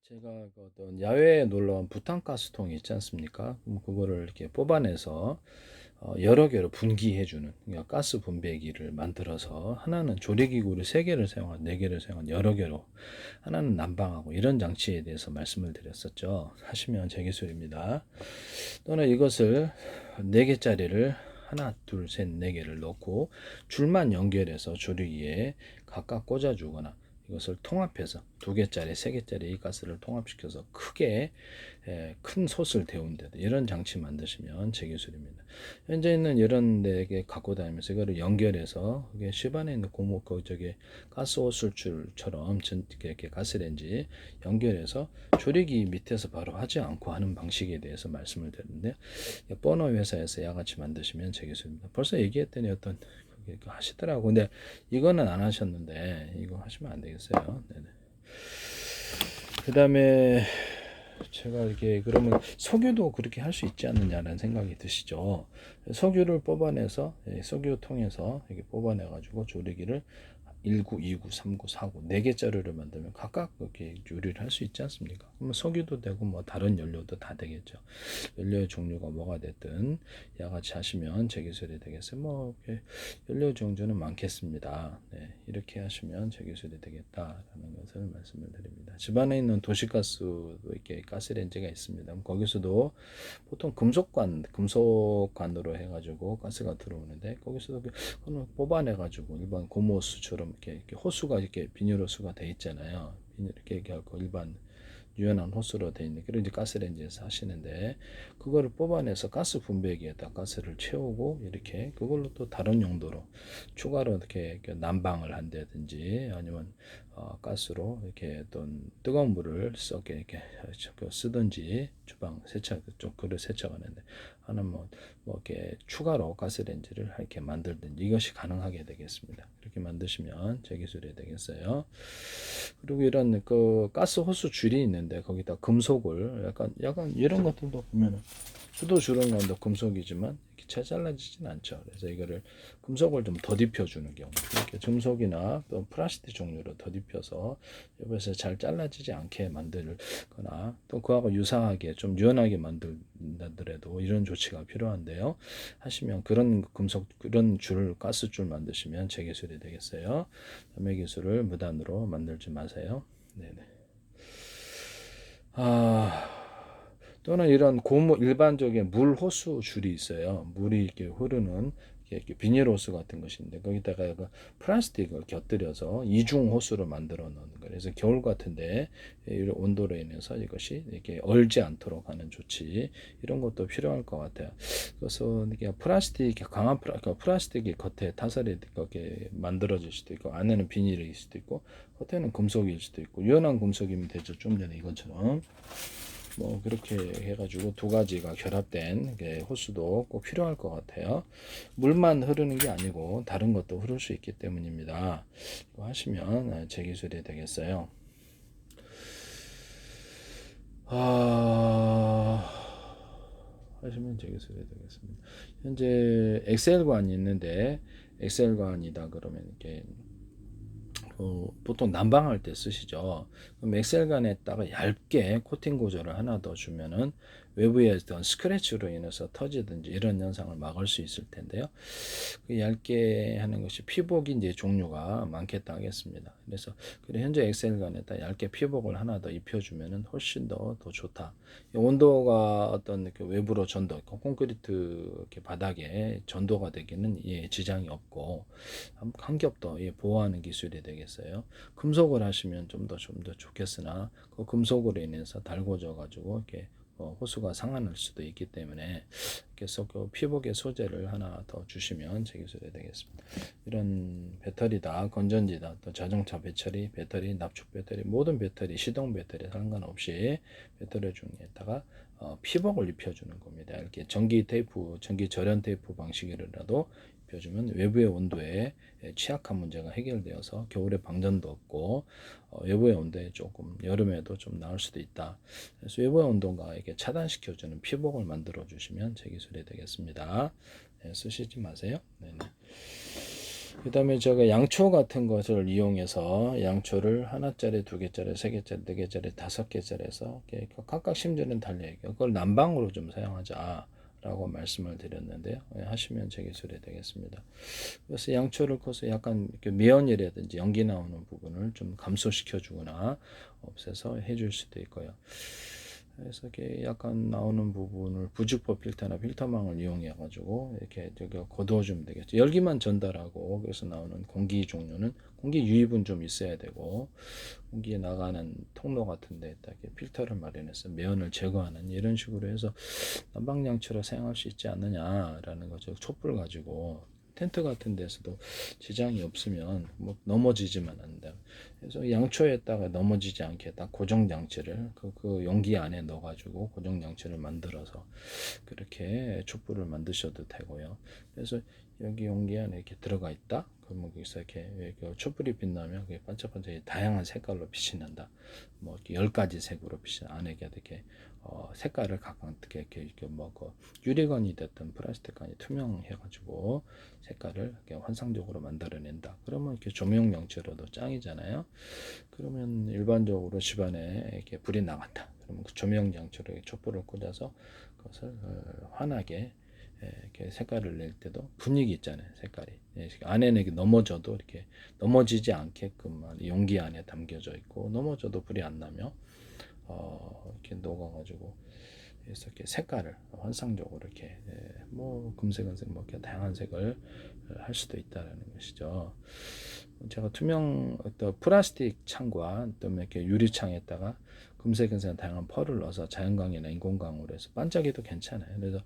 제가 그 어떤 야외에 놀러 온 부탄가스통이 있지 않습니까? 그럼 그거를 이렇게 뽑아내서 여러 개로 분기해주는, 그러니까 가스 분배기를 만들어서 하나는 조리기구를 3개를 사용한, 4개를 사용한 여러 개로, 하나는 난방하고 이런 장치에 대해서 말씀을 드렸었죠. 하시면 제 기술입니다. 또는 이것을 4개짜리를 하나, 둘, 셋, 4개를 넣고 줄만 연결해서 조리기에 각각 꽂아주거나 이것을 통합해서 2개짜리, 3개짜리 이 가스를 통합시켜서 크게 큰 솥을 데운다. 이런 장치 만드시면 제 기술입니다. 현재는 이런 데에 갖고 다니면서 이거를 연결해서 그게 집안에 있는 고무 저기 가스 호술줄처럼 이렇게 가스레인지 연결해서 조리기 밑에서 바로 하지 않고 하는 방식에 대해서 말씀을 드렸는데 버너 회사에서 양아치 만드시면 제 기술입니다. 벌써 얘기했더니 어떤 하시더라고. 근데 이거는 안 하셨는데 이거 하시면 안 되겠어요. 네네. 그 다음에 제가 이렇게 그러면 석유도 그렇게 할 수 있지 않느냐라는 생각이 드시죠. 석유를 뽑아내서 석유 통해서 이렇게 뽑아내 가지고 조리기를 19, 29, 39, 40 4개짜리를 만들면 각각 그렇게 요리를 할 수 있지 않습니까? 그러면 석유도 되고 뭐 다른 연료도 다 되겠죠. 연료의 종류가 뭐가 됐든 야같이 하시면 제 기술이 되겠어요. 뭐 연료 종류는 많겠습니다. 네, 이렇게 하시면 제 기술이 되겠다라는 것을 말씀을 드립니다. 집안에 있는 도시가스도 이렇게 가스레인지가 있습니다. 거기서도 보통 금속관으로 해가지고 가스가 들어오는데 거기서도 그거는 뽑아내가지고 일반 고무호수처럼 이렇게 호수가 이렇게 비닐 호수가 돼 있잖아요. 비닐 이렇게 하고 일반 유연한 호스로 되어 있는 그런 이제 가스레인지에서 하시는데 그거를 뽑아내서 가스 분배기에다 가스를 채우고 이렇게 그걸로 또 다른 용도로 추가로 이렇게 난방을 한다든지 아니면 가스로 이렇게 어떤 뜨거운 물을 썩게 이렇게 쓰든지 주방 세차 쪽 그릇 세차하는데 하나 뭐 이렇게 추가로 가스레인지를 이렇게 만들든지 이것이 가능하게 되겠습니다. 이렇게 만드시면 제 기술이 되겠어요. 그리고 이런 그 가스 호수 줄이 있는데 거기다 금속을 약간 이런 것들도 보면은 수도 주는 건도 금속이지만 이렇게 잘 잘라지진 않죠. 그래서 이거를 금속을 좀 더딥혀 주는 경우 이렇게 금속이나 또 플라스틱 종류로 더딥혀서 옆에서 잘 잘라지지 않게 만들거나 또 그하고 유사하게 좀 유연하게 만들더라도 이런 조치가 필요한데요. 하시면 그런 금속 그런 줄 가스 줄 만드시면 제 기술이 되겠어요. 남의 기술을 무단으로 만들지 마세요. 네네. 또는 이런 고무 일반적인 물 호수 줄이 있어요. 물이 이렇게 흐르는 이렇게 비닐 호수 같은 것인데 거기다가 그 플라스틱을 곁들여서 이중 호수로 만들어 놓는 거예요. 그래서 겨울 같은데 이런 온도로 인해서 이것이 이렇게 얼지 않도록 하는 조치 이런 것도 필요할 것 같아요. 그래서 이게 플라스틱 강한 플라스틱이 겉에 타설이 이렇게 만들어질 수도 있고 안에는 비닐일 수도 있고 겉에는 금속일 수도 있고 유연한 금속이면 되죠. 좀 전에 이것처럼. 뭐 그렇게 해가지고 두 가지가 결합된 호수도 꼭 필요할 것 같아요. 물만 흐르는 게 아니고 다른 것도 흐를 수 있기 때문입니다. 이거 하시면 제 기술이 되겠어요. 하시면 제 기술이 되겠습니다. 현재 엑셀관이 있는데 엑셀관이다 그러면 이렇게 보통 난방할 때 쓰시죠. 그럼 엑셀간에다가 얇게 코팅 고절을 하나 더 주면은 외부에 어떤 스크래치로 인해서 터지든지 이런 현상을 막을 수 있을 텐데요. 그 얇게 하는 것이 피복이 이제 종류가 많겠다 하겠습니다. 그래서 현재 엑셀간에다 얇게 피복을 하나 더 입혀주면은 훨씬 더 좋다. 온도가 어떤 외부로 전도, 콘크리트 이렇게 바닥에 전도가 되기는 지장이 없고 한 겹 더 보호하는 기술이 되겠어요. 금속을 하시면 좀 더 좋겠으나 그 금속으로 인해서 달궈져 가지고 이렇게 호수가 상하는 수도 있기 때문에 계속 그 피복의 소재를 하나 더 주시면 제 기술이 되겠습니다. 이런 배터리다, 건전지다, 또 자동차 배터리, 납축 배터리, 모든 배터리, 시동 배터리 상관없이 배터리 중에다가 피복을 입혀주는 겁니다. 이렇게 전기 절연 테이프 방식이라도 입혀주면 외부의 온도에 취약한 문제가 해결되어서 겨울에 방전도 없고 외부의 온도에 조금 여름에도 좀 나을 수도 있다. 그래서 외부의 온도가 이렇게 차단시켜주는 피복을 만들어 주시면 제 기술이 되겠습니다. 네, 쓰시지 마세요. 네네. 그다음에 제가 양초 같은 것을 이용해서 양초를 하나짜리, 두 개짜리, 세 개짜리, 네 개짜리, 다섯 개짜리 해서 이렇게 각각 심지어는 달려요. 그걸 난방으로 좀 사용하자라고 말씀을 드렸는데요. 하시면 제 기술이 되겠습니다. 그래서 양초를 꺼서 약간 이렇게 매연이라든지 연기 나오는 부분을 좀 감소시켜 주거나 없애서 해줄 수도 있고요. 그래서 이렇게 약간 나오는 부분을 부직포 필터나 필터망을 이용해 가지고 이렇게 거두어 주면 되겠죠. 열기만 전달하고 그래서 나오는 공기 종류는 공기 유입은 좀 있어야 되고 공기에 나가는 통로 같은 데에다 이렇게 필터를 마련해서 매연을 제거하는 이런 식으로 해서 난방양초로 사용할 수 있지 않느냐라는 거죠. 촛불 가지고 텐트 같은 데서도 지장이 없으면 뭐 넘어지지만 않는다. 그래서 양초에다가 넘어지지 않게 딱 고정 장치를 그 용기 안에 넣어가지고 고정 장치를 만들어서 그렇게 촛불을 만드셔도 되고요. 그래서 여기 용기 안에 이렇게 들어가 있다. 그러면 거기서 이렇게 촛불이 빛나면 그게 반짝반짝 다양한 색깔로 빛이 난다. 뭐 이렇게 10가지 색으로 빛이 안에 이렇게 색깔을 각각 이렇게 뭐그 유리건이 됐든 플라스틱건이 투명해가지고 색깔을 이렇게 환상적으로 만들어낸다. 그러면 이렇게 조명 명체로도 짱이잖아요. 그러면 일반적으로 집안에 이렇게 불이 나갔다. 그러면 그 조명 장치로 촛불을 꽂아서 그것을 환하게 이렇게 색깔을 낼 때도 분위기 있잖아요. 색깔이 안에는 이렇게 넘어져도 이렇게 넘어지지 않게끔 용기 안에 담겨져 있고 넘어져도 불이 안 나며 이렇게 녹아가지고 그래서 이렇게 색깔을 환상적으로 이렇게 뭐 금색, 은색 뭐 이렇게 다양한 색을 할 수도 있다라는 것이죠. 제가 투명 어떤 플라스틱 창과 또 이렇게 유리창에다가 금색, 은색 다양한 펄을 넣어서 자연광이나 인공광으로 해서 반짝이도 괜찮아요. 그래서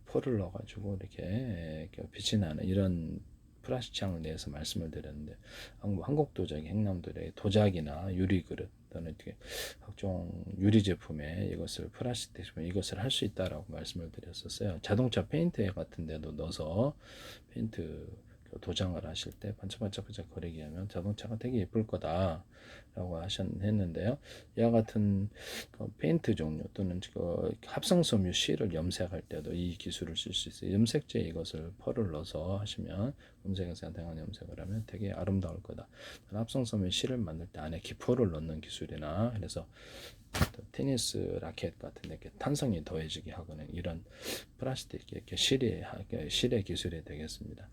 펄을 넣어가지고 이렇게 빛이 나는 이런 플라스틱 창을 내서 말씀을 드렸는데 한국 도자기, 행남도자기 도자기나 유리 그릇 또는 이렇게 각종 유리 제품에 이것을 플라스틱 제품에 이것을 할 수 있다라고 말씀을 드렸었어요. 자동차 페인트 같은 데도 넣어서 페인트 도장을 하실 때 반짝반짝 거리게 하면 자동차가 되게 예쁠 거다라고 했는데요. 이와 같은 페인트 종류 또는 합성섬유 실을 염색할 때도 이 기술을 쓸 수 있어요. 염색제에 이것을 펄을 넣어서 하시면 염색에서 다양한 염색을 하면 되게 아름다울 거다. 합성섬유 실을 만들 때 안에 기포를 넣는 기술이나 그래서 테니스 라켓 같은 데 이렇게 탄성이 더해지게 하거나 이런 플라스틱 이렇게 실의 기술이 되겠습니다.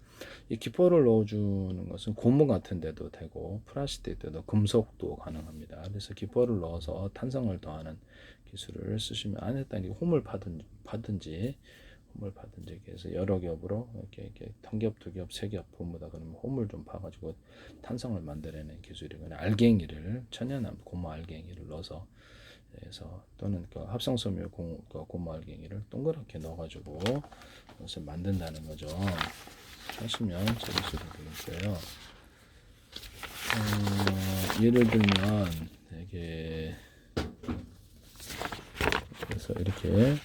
이 기포를 넣어주는 것은 고무 같은 데도 되고 플라스틱 때도 금속도 가능합니다. 그래서 기포를 넣어서 탄성을 더하는 기술을 쓰시면 안에다 홈을 파든지 해서 여러 겹으로 이렇게 한 겹, 두 겹, 세 겹 홈보다 그러면 홈을 좀 파가지고 탄성을 만들어내는 기술이거나 알갱이를 천연한 고무 알갱이를 넣어서 그래서 또는 그 합성섬유 고무 알갱이를 동그랗게 넣어가지고 그것을 만든다는 거죠. 하시면 서비스가 되겠어요. 예를 들면 이게 그래서 이렇게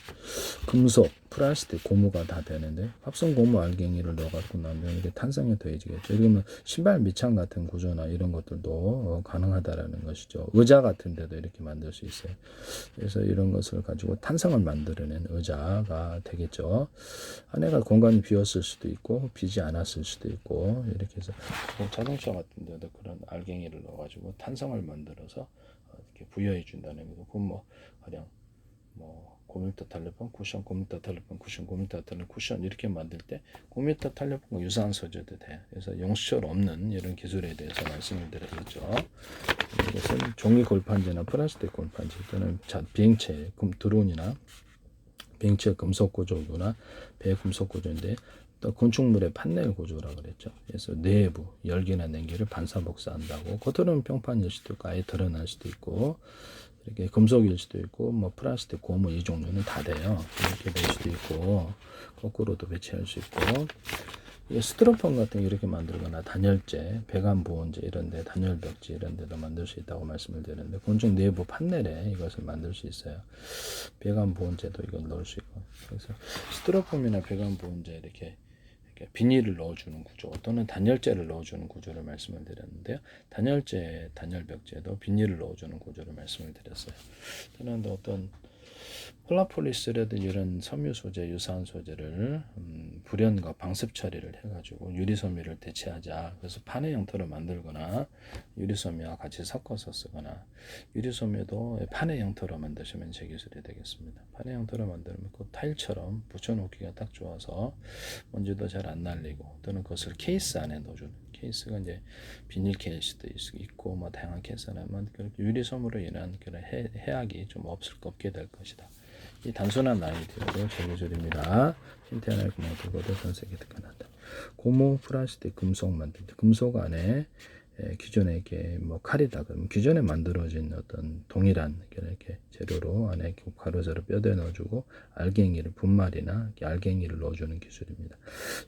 금속, 플라스틱, 고무가 다 되는데 합성 고무 알갱이를 넣어갖고 나면 이게 탄성이 더해지겠죠. 그러면 신발 밑창 같은 구조나 이런 것들도 가능하다라는 것이죠. 의자 같은 데도 이렇게 만들 수 있어요. 그래서 이런 것을 가지고 탄성을 만들어낸 의자가 되겠죠. 안에가 공간이 비었을 수도 있고 비지 않았을 수도 있고 이렇게 해서 자동차 같은 데도 그런 알갱이를 넣어가지고 탄성을 만들어서 이렇게 부여해 준다는 거고 그건 뭐 가령 뭐 9m 탄력판 쿠션, 9m 탄력판 쿠션, 9m 탄력 쿠션 이렇게 만들 때 9m 탄력판과 유사한 소재도 돼. 그래서 용시철 없는 이런 기술에 대해서 말씀을 드렸죠. 이것은 종이 골판지나 플라스틱 골판지 또는 비행체, 드론이나 비행체 금속 구조구나 배 금속 구조인데 또 건축물의 판넬 구조라 그랬죠. 그래서 내부 열기나 냉기를 반사복사한다고 겉으로는 평판일 수도 있고 아예 드러날 수도 있고 이렇게 금속일 수도 있고 뭐 플라스틱 고무 이 종류는 다 돼요. 이렇게 될 수도 있고 거꾸로도 배치할 수 있고 스티로폼 같은 거 이렇게 만들거나 단열재, 배관 보온재 이런데 단열벽지 이런데도 만들 수 있다고 말씀을 드렸는데 건축 내부 판넬에 이것을 만들 수 있어요. 배관 보온재도 이걸 넣을 수 있고 그래서 스티로폼이나 배관 보온재 이렇게 비닐을 넣어주는 구조 또는 단열재를 넣어주는 구조를 말씀을 드렸는데요. 단열재, 단열벽재도 비닐을 넣어주는 구조를 말씀을 드렸어요. 또는 어떤 폴라폴리스라든 이런 섬유 소재, 유사한 소재를 불연과 방습 처리를 해가지고 유리섬유를 대체하자. 그래서 판의 형태로 만들거나 유리섬유와 같이 섞어서 쓰거나 유리섬유도 판의 형태로 만드시면 제 기술이 되겠습니다. 판의 형태로 만들면 그 타일처럼 붙여놓기가 딱 좋아서 먼지도 잘 안 날리고 또는 그것을 케이스 안에 넣어주는 케이스가 이제 비닐 케이스도 있고 뭐 다양한 케이스 안에만 그렇게 유리섬으로 인한 그런 해악이 좀 없게 될 것이다. 이 단순한 아이디어로 제기술입니다. 힌트 하나를 그냥 두고도 전세계 특허난다. 고무 플라스틱 금속 만든다. 금속 안에 기존에 이렇게 뭐 칼이다 그러면 기존에 만들어진 어떤 동일한 이렇게 재료로 안에 가로세로 뼈대 넣어주고 알갱이를 분말이나 알갱이를 넣어주는 기술입니다.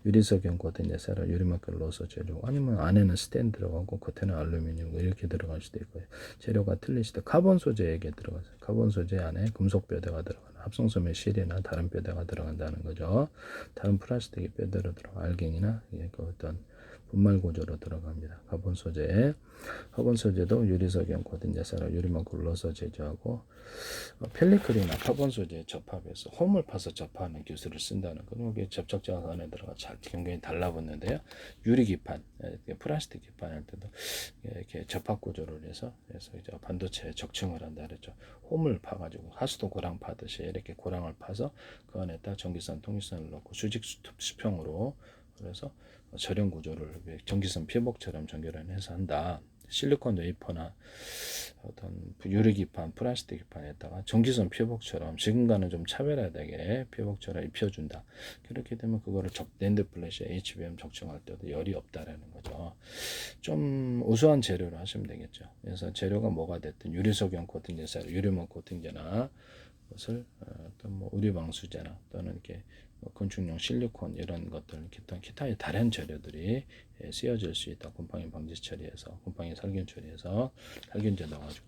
유리석형 코팅 예사를 유리막을 넣어서 재료 아니면 안에는 스텐 들어가고 겉에는 알루미늄 이렇게 들어갈 수도 있고요. 재료가 틀리실 때 카본 소재에게 들어가서 카본 소재 안에 금속 뼈대가 들어가는 합성섬유 실이나 다른 뼈대가 들어간다는 거죠. 다른 플라스틱의 뼈대로 들어가 알갱이나 그 어떤 분말 구조로 들어갑니다. 카본 소재, 카본 소재도 유리석형 코팅 예사를 유리막을 넣어서 제조하고 펠리클이나 카본 소재 접합에서 홈을 파서 접하는 기술을 쓴다는 거. 이게 접착제가 안에 들어가 잘 굉장히 달라붙는데요. 유리 기판, 플라스틱 기판 할 때도 이렇게 접합 구조를 해서 이제 반도체에 적층을 한다 그랬죠. 홈을 파가지고 하수도 고랑 파듯이 이렇게 고랑을 파서 그 안에다 전기선, 통기선을 넣고 수직 수평으로 그래서 절연 구조를 전기선 피복처럼 전결해서 한다. 실리콘 웨이퍼나 어떤 유리 기판, 플라스틱 기판에다가 전기선 피복처럼 지금과는 좀 차별화되게 피복처럼 입혀준다. 그렇게 되면 그거를 낸드 플래시에 HBM 적층할 때도 열이 없다라는 거죠. 좀 우수한 재료로 하시면 되겠죠. 그래서 재료가 뭐가 됐든 유리석형 코팅제사, 유리막 코팅제나 것을 어떤 뭐 우리방수제나 또는 이렇게 건축용 실리콘 이런 것들 기타의 다른 재료들이 쓰여질 수 있다. 곰팡이 방지 처리해서 곰팡이 살균 처리해서 살균제 넣어가지고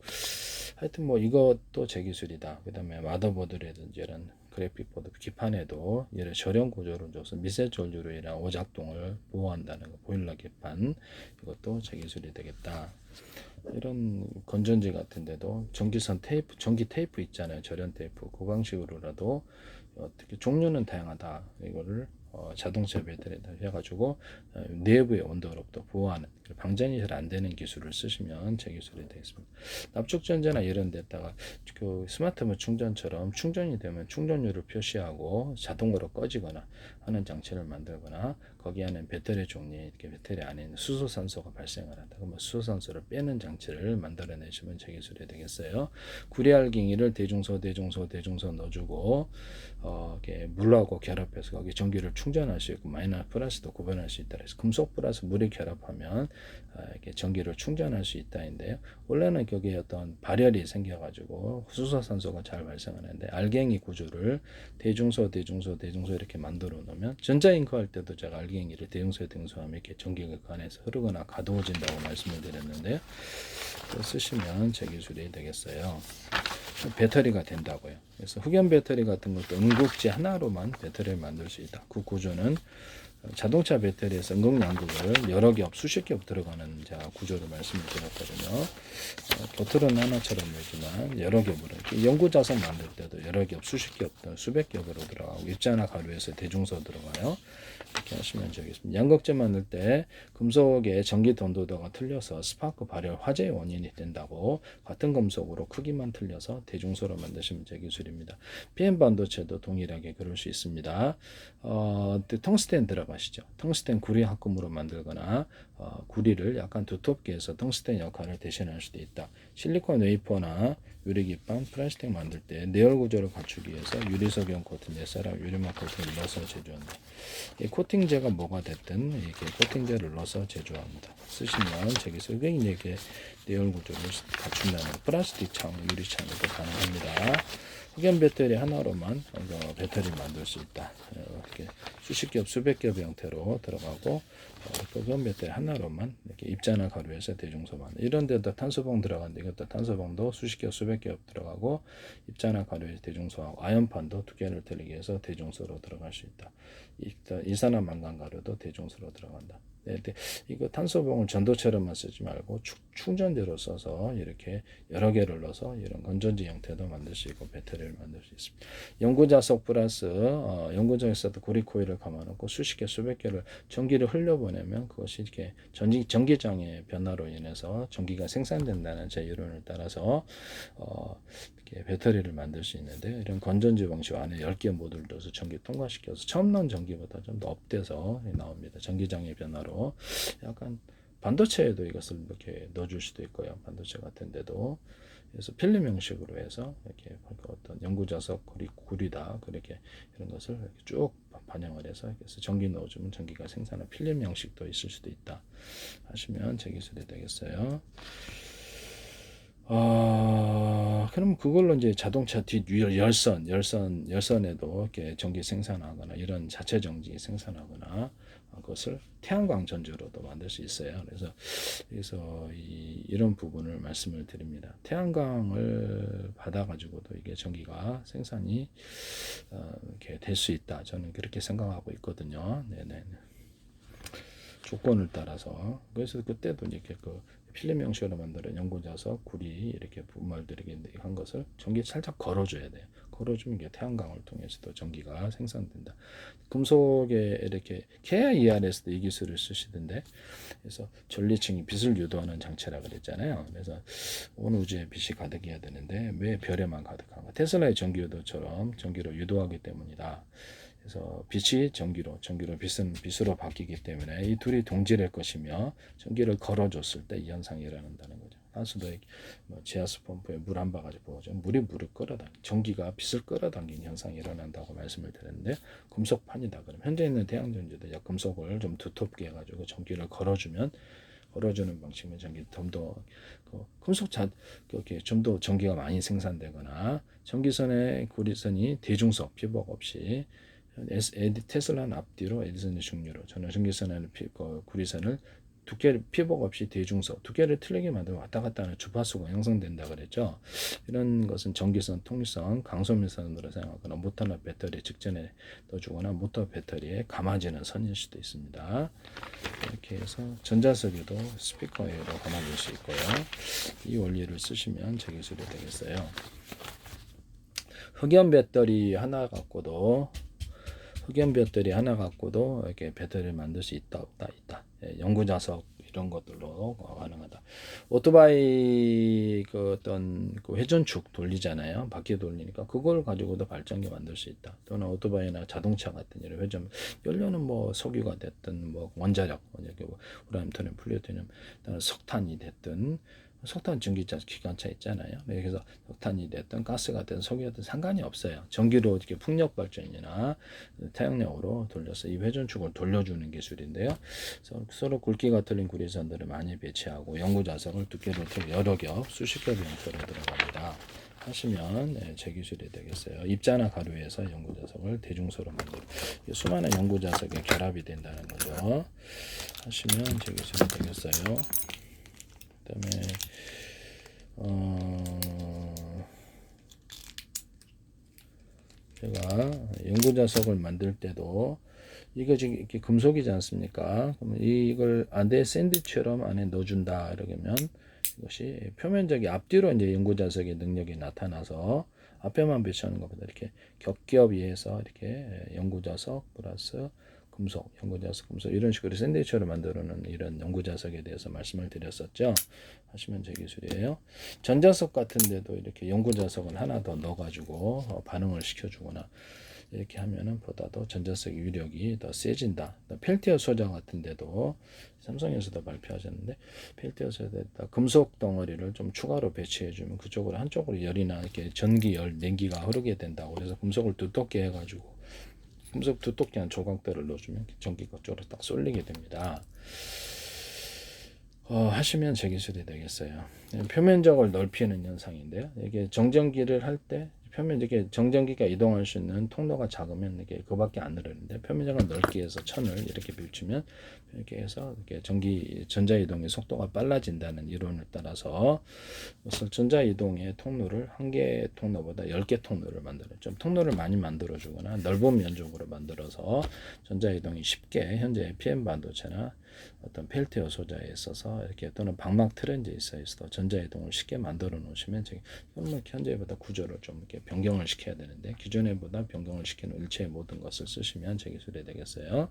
하여튼 뭐 이것도 제 기술이다. 그 다음에 마더보드라든지 이런 그래픽보드 기판에도 이런 절연 구조를 줘서 미세 전류로 인한 오작동을 보호한다는 거 보일러 기판 이것도 제 기술이 되겠다. 이런 건전지 같은데도 전기선 테이프, 전기 테이프 있잖아요. 절연 테이프 그 방식으로라도 어떻게 종류는 다양하다. 이거를 자동차 배터리에다 해가지고 내부의 온도로부터 보호하는 방전이 잘 안 되는 기술을 쓰시면 제 기술이 되겠습니다. 납축전자나 이런 데다가 그 스마트폰 충전처럼 충전이 되면 충전율을 표시하고 자동으로 꺼지거나 하는 장치를 만들거나 거기 안에 배터리 종류 이렇게 배터리 안에 있는 수소산소가 발생을 한다. 그러면 수소산소를 빼는 장치를 만들어내시면 제 기술이 되겠어요. 구리알갱이를 대중소 넣어주고 이렇게 물하고 결합해서 거기 전기를 충전할 수 있고 마이너스 플러스도 구분할 수 있다. 그래서 금속 플러스 물이 결합하면 이렇게 전기를 충전할 수 있다인데요. 원래는 거기에 어떤 발열이 생겨가지고 수소산소가 잘 발생하는데 알갱이 구조를 대중소 이렇게 만들어 놓으면 전자잉크 할 때도 제가 알갱이를 대중소에 등소하면 이렇게 전기가 그 안에서 흐르거나 가두어진다고 말씀을 드렸는데요. 쓰시면 제 기술이 되겠어요. 배터리가 된다고요. 그래서 흑연 배터리 같은 것도 음극지 하나로만 배터리를 만들 수 있다. 그 구조는 자동차 배터리에서 음극양극을 여러 겹, 수십 겹 들어가는 구조를 말씀을 드렸거든요. 겉으로는 하나처럼 보이지만 여러 겹으로 연구자석 만들 때도 여러 겹, 수십 겹, 수백 겹으로 들어가고 입자나 가루에서 대중소 들어가요. 이렇게 하시면 되겠습니다. 양극재 만들 때 금속의 전기 don도도가 틀려서 스파크 발열 화재의 원인이 된다고 같은 금속으로 크기만 틀려서 대중소로 만드시면 제 기술입니다. PM 반도체도 동일하게 그럴 수 있습니다. 텅스텐 들어가시죠. 텅스텐 구리 합금으로 만들거나 구리를 약간 두텁게 해서 텅스텐 역할을 대신할 수도 있다. 실리콘 웨이퍼나 유리기판, 플라스틱 만들 때 내열 구조를 갖추기 위해서 유리석형 코팅, 예사랑 유리막 코팅을 넣어서 제조한다. 이 코팅제가 뭐가 됐든 이렇게 코팅제를 넣어서 제조합니다. 쓰시면 저기서 이렇게 내열 구조를 갖춘다는 플라스틱 창, 유리창도 가능합니다. 흑연 배터리 하나로만 배터리 만들 수 있다. 이렇게 수십 겹, 수백 겹 형태로 들어가고 흑연 배터리 하나로만 이렇게 입자나 가루에서 대중소만 이런 데다 탄소봉 들어가는데 이것도 탄소봉도 수십 겹, 수백 겹 들어가고 입자나 가루에서 대중소하고 아연판도 두 개를 들리기 위해서 대중소로 들어갈 수 있다. 이산화망간 가루도 대중소로 들어간다. 네, 네. 이거 탄소봉을 전도처럼만 쓰지 말고 충전재로 써서 이렇게 여러 개를 넣어서 이런 건전지 형태도 만들 수 있고 배터리를 만들 수 있습니다. 연구자석 플러스 연구장에서도 구리코일을 감아놓고 수십 개 수백 개를 전기를 흘려보내면 그것이 이렇게 전기장의 변화로 인해서 전기가 생산된다는 제 이론을 따라서 이렇게 배터리를 만들 수 있는데, 이런 건전지 방식 안에 10개 모듈 넣어서 전기 통과시켜서 처음 넣은 전기보다 좀 더 업돼서 나옵니다. 전기장의 변화로. 약간 반도체에도 이것을 이렇게 넣어줄 수도 있고요. 반도체 같은 데도. 그래서 필름 형식으로 해서 이렇게 어떤 연구자석 구리다 그렇게 이런 것을 이렇게 쭉 반영을 해서 전기 넣어주면 전기가 생산한 필름 형식도 있을 수도 있다 하시면 제 기술이 되겠어요. 그럼 그걸로 이제 자동차 뒷 열선에도 이렇게 전기 생산하거나 이런 자체 전기 생산하거나 그것을 태양광 전지로도 만들 수 있어요. 그래서 이런 부분을 말씀을 드립니다. 태양광을 받아가지고도 이게 전기가 생산이 이렇게 될 수 있다. 저는 그렇게 생각하고 있거든요. 네네. 조건을 따라서. 그래서 그때도 이렇게 필름 형식으로 만드는 연고자석, 구리 이렇게 분말들이 한 것을 전기 살짝 걸어줘야 돼요. 걸어주면 이게 태양광을 통해서도 전기가 생산된다. 금속에 이렇게 KIER에서도 이 기술을 쓰시던데, 그래서 전리층이 빛을 유도하는 장치라 그랬잖아요. 그래서 온 우주에 빛이 가득해야 되는데 왜 별에만 가득한가? 테슬라의 전기 유도처럼 전기로 유도하기 때문이다. 그래서 빛이 전기로 빛은 빛으로 바뀌기 때문에 이 둘이 동질할 것이며 전기를 걸어줬을 때 이 현상이 일어난다는 거죠. 하수도 지하수 펌프에 물 한 바가지 부어줘 물이 물을 끌어당기 전기가 빛을 끌어당기는 현상이 일어난다고 말씀을 드렸는데, 금속판이다 그러면 현재 있는 태양전지도 금속을 좀 두텁게 해가지고 전기를 걸어주는 방식으로 전기 좀더 금속 이렇게 좀 더 전기가 많이 생산되거나, 전기선의 구리선이 대중석 피복 없이 테슬라는 앞뒤로 에디슨의 중류로, 저는 전기선의 구리선을 두께를 피복 없이 대중석 두께를 틀리게 만들면 왔다 갔다 하는 주파수가 형성된다 그랬죠. 이런 것은 전기선, 통일선, 강소밀선으로 사용하거나 모터나 배터리 직전에 넣어주거나 모터 배터리에 감아지는 선일 수도 있습니다. 이렇게 해서 전자석에도 스피커에도 감아줄 수 있고요. 이 원리를 쓰시면 제 기술이 되겠어요. 흑연 배터리 하나 갖고도 이렇게 배터리를 만들 수 있다, 없다, 있다. 연구자석 이런 것들로 가능하다. 오토바이 어떤 회전축 돌리잖아요. 바퀴 돌리니까 그걸 가지고도 발전기 만들 수 있다. 또는 오토바이나 자동차 같은 이런 회전 연료는 석유가 됐든 원자력, 우라늄, 플루토늄, 석탄이 됐든, 석탄 전기차 기관차 있잖아요. 그래서 석탄이 됐든 가스가 됐든 석유가 됐든 상관이 없어요. 전기로 이렇게 풍력 발전이나 태양력으로 돌려서 이 회전축을 돌려주는 기술인데요. 서로 굵기가 틀린 구리선들을 많이 배치하고 연구자석을 두께를 여러 겹 수십 겹 형태로 들어갑니다. 하시면 제 기술이 되겠어요. 입자나 가루에서 연구자석을 대중소로 만들고 수많은 연구자석의 결합이 된다는 거죠. 하시면 제 기술이 되겠어요. 그다음에 제가 연구자석을 만들 때도 이거 지금 이렇게 금속이지 않습니까? 그러면 이걸 안에 샌드위치처럼 안에 넣어준다 이러면 이것이 표면적이 앞뒤로 이제 연구자석의 능력이 나타나서 앞에만 배치하는 것보다 이렇게 겹겹이해서 이렇게 연구자석 플러스 금속, 연구자석, 금속 이런 식으로 샌드위치로 만들어놓은 이런 연구자석에 대해서 말씀을 드렸었죠. 하시면 제 기술이에요. 전자석 같은 데도 이렇게 연구자석을 하나 더 넣어가지고 반응을 시켜주거나 이렇게 하면은 보다도 전자석의 위력이 더 세진다. 펠티어 소자 같은 데도 삼성에서도 발표하셨는데, 펠티어 소자에다 금속 덩어리를 좀 추가로 배치해주면 그쪽으로 한쪽으로 열이나 이렇게 냉기가 흐르게 된다고. 그래서 금속을 두텁게 해가지고 금속 두껍게 한 조각들을 넣어주면 전기가 쪽으로 딱 쏠리게 됩니다. 하시면 제 기술이 되겠어요. 표면적을 넓히는 현상인데요. 이게 정전기를 할 때 이렇게 정전기가 이동할 수 있는 통로가 작으면 이게 그밖에 안 늘어는데, 표면적을 넓게 해서 천을 이렇게 비추면 이렇게 해서 이렇게 전자 이동의 속도가 빨라진다는 이론을 따라서 전자 이동의 통로를 한 개의 통로보다 10개 통로를 좀 통로를 많이 만들어 주거나 넓은 면적으로 만들어서 전자 이동이 쉽게, 현재 PM 반도체나 어떤 펠티어 소자에 있어서 이렇게 또는 방막 트렌즈에 있어서 전자이동을 쉽게 만들어 놓으시면 뭐 현재보다 구조를 좀 이렇게 변경을 시켜야 되는데 기존에보다 변경을 시키는 일체의 모든 것을 쓰시면 제 기술이 되겠어요.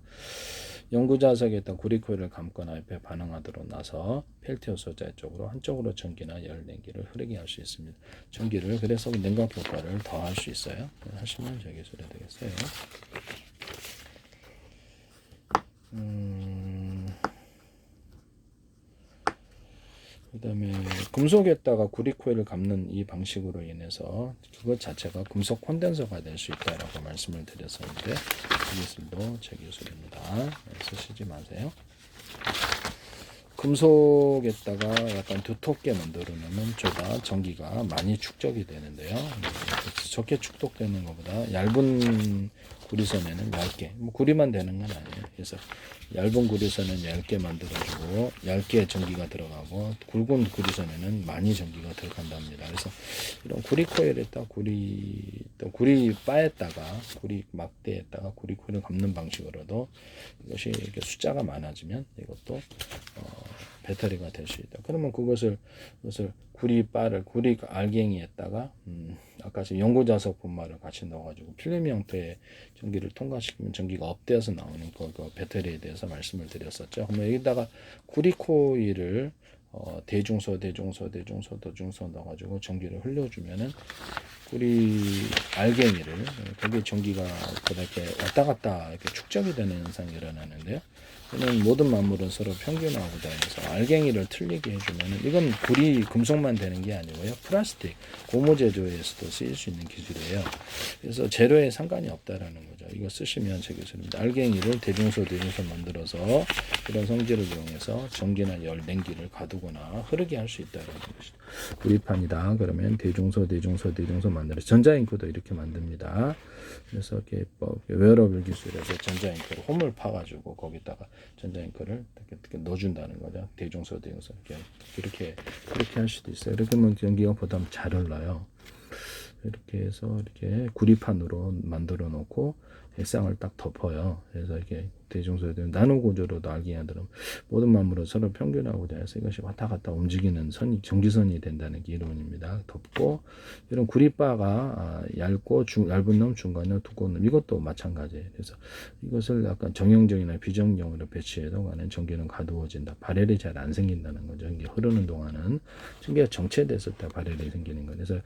연구자석에다 구리코일을 감거나 옆에 반응하도록 나서 펠티어 소자 쪽으로 한쪽으로 전기나 열, 냉기를 흐르게 할 수 있습니다. 전기를 그래서 냉각 효과를 더 할 수 있어요. 하시면 제 기술이 되겠어요. 그 다음에 금속에다가 구리코일을 감는 이 방식으로 인해서 그것 자체가 금속 콘덴서가 될 수 있다라고 말씀을 드렸었는데 이 기술도 제 기술입니다. 쓰시지 마세요. 금속에다가 약간 두텁게 만들어 놓으면 저다 전기가 많이 축적이 되는데요. 적게 축적되는 것보다 얇은 구리선에는 얇게, 뭐 구리만 되는 건 아니에요. 그래서 얇은 구리선은 얇게 만들어주고 얇게 전기가 들어가고 굵은 구리선에는 많이 전기가 들어간답니다. 그래서 이런 구리 코일에다가 구리 바에다가 구리 막대에다가 구리 코일을 감는 방식으로도 이것이 이렇게 숫자가 많아지면 이것도 배터리가 될 수 있다. 그러면 그것을 구리 알갱이에다가 아까 연고자석 분말을 같이 넣어가지고 필름 형태의 전기를 통과시키면 전기가 업되어서 나오는 그 배터리에 대해서 말씀을 드렸었죠. 그러면 여기다가 구리 코일을 대중소 넣어가지고 전기를 흘려주면은 구리 알갱이를 거기에 전기가 이렇게 왔다 갔다 이렇게 축적이 되는 현상이 일어나는데요. 저는 모든 만물은 서로 평균화하고자 해서 알갱이를 틀리게 해주면은 이건 구리 금속만 되는 게 아니고요. 플라스틱 고무 제조에서도 쓰일 수 있는 기술이에요. 그래서 재료에 상관이 없다라는 거죠. 이거 쓰시면 제 기술입니다. 알갱이를 대중소 만들어서 이런 성질을 이용해서 전기나 열, 냉기를 가두거나 흐르게 할 수 있다라는 것이죠. 구리판이다. 그러면 대중소 만들어 전자잉크도 이렇게 만듭니다. 그래서 이렇게 웨어러블 기술에서 전자잉크를 홈을 파가지고 거기다가 전자잉크를 이렇게 넣어준다는 거죠. 대중소 이렇게 할 수도 있어요. 이렇게 하면 전기가 보다 잘 흘러요. 이렇게 해서 이렇게 구리판으로 만들어 놓고 액상을 딱 덮어요. 그래서 이렇게 대중소들 나노 구조로도 알갱이들은 모든 만물은 서로 평균하고자 해서 이것이 왔다 갔다 움직이는 전기선이 된다는 게 이론입니다. 덮고 이런 구리바가 얇은 놈, 중간 놈, 두꺼운 놈 이것도 마찬가지예요. 그래서 이것을 약간 정형적이나 비정형으로 배치해도 가는 전기는 가두어진다. 발열이 잘 안 생긴다는 거죠. 이게 흐르는 동안은 전기가 정체됐을 때 발열이 생기는 거예요. 그래서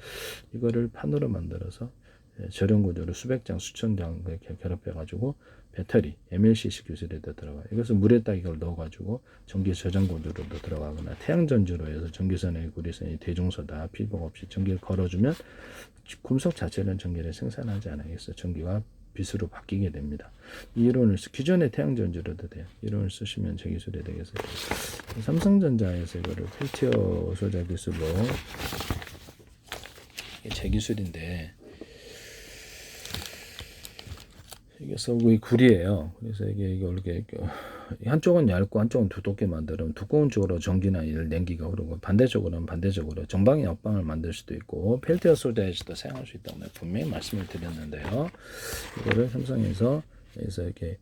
이거를 판으로 만들어서 저렴 구조로 수백 장, 수천 장 이렇게 결합해가지고 배터리, MLCC 기술에다 들어가요. 이것을 물에다 이걸 넣어가지고 전기 저장 구조로도 들어가거나 태양전지로 해서 전기선의 구리선이 대중소다 필요가 없이 전기를 걸어주면 금속 자체는 전기를 생산하지 않아야겠어요. 전기가 빛으로 바뀌게 됩니다. 이 이론을 기존의 태양전지로도 돼요. 이론을 쓰시면 제 기술이 되겠어요. 삼성전자에서 이거를 펠티어 소자 기술로 이게 제 기술인데 이게 서구의 구리예요. 그래서 이게 한쪽은 얇고 한쪽은 두껍게 만들면 두꺼운 쪽으로 전기나 냉기가 흐르고 반대쪽으로는 정방이 역방을 만들 수도 있고 펠티어 소자에서도 사용할 수 있다고 분명히 말씀을 드렸는데요. 이거를 삼성에서 이렇게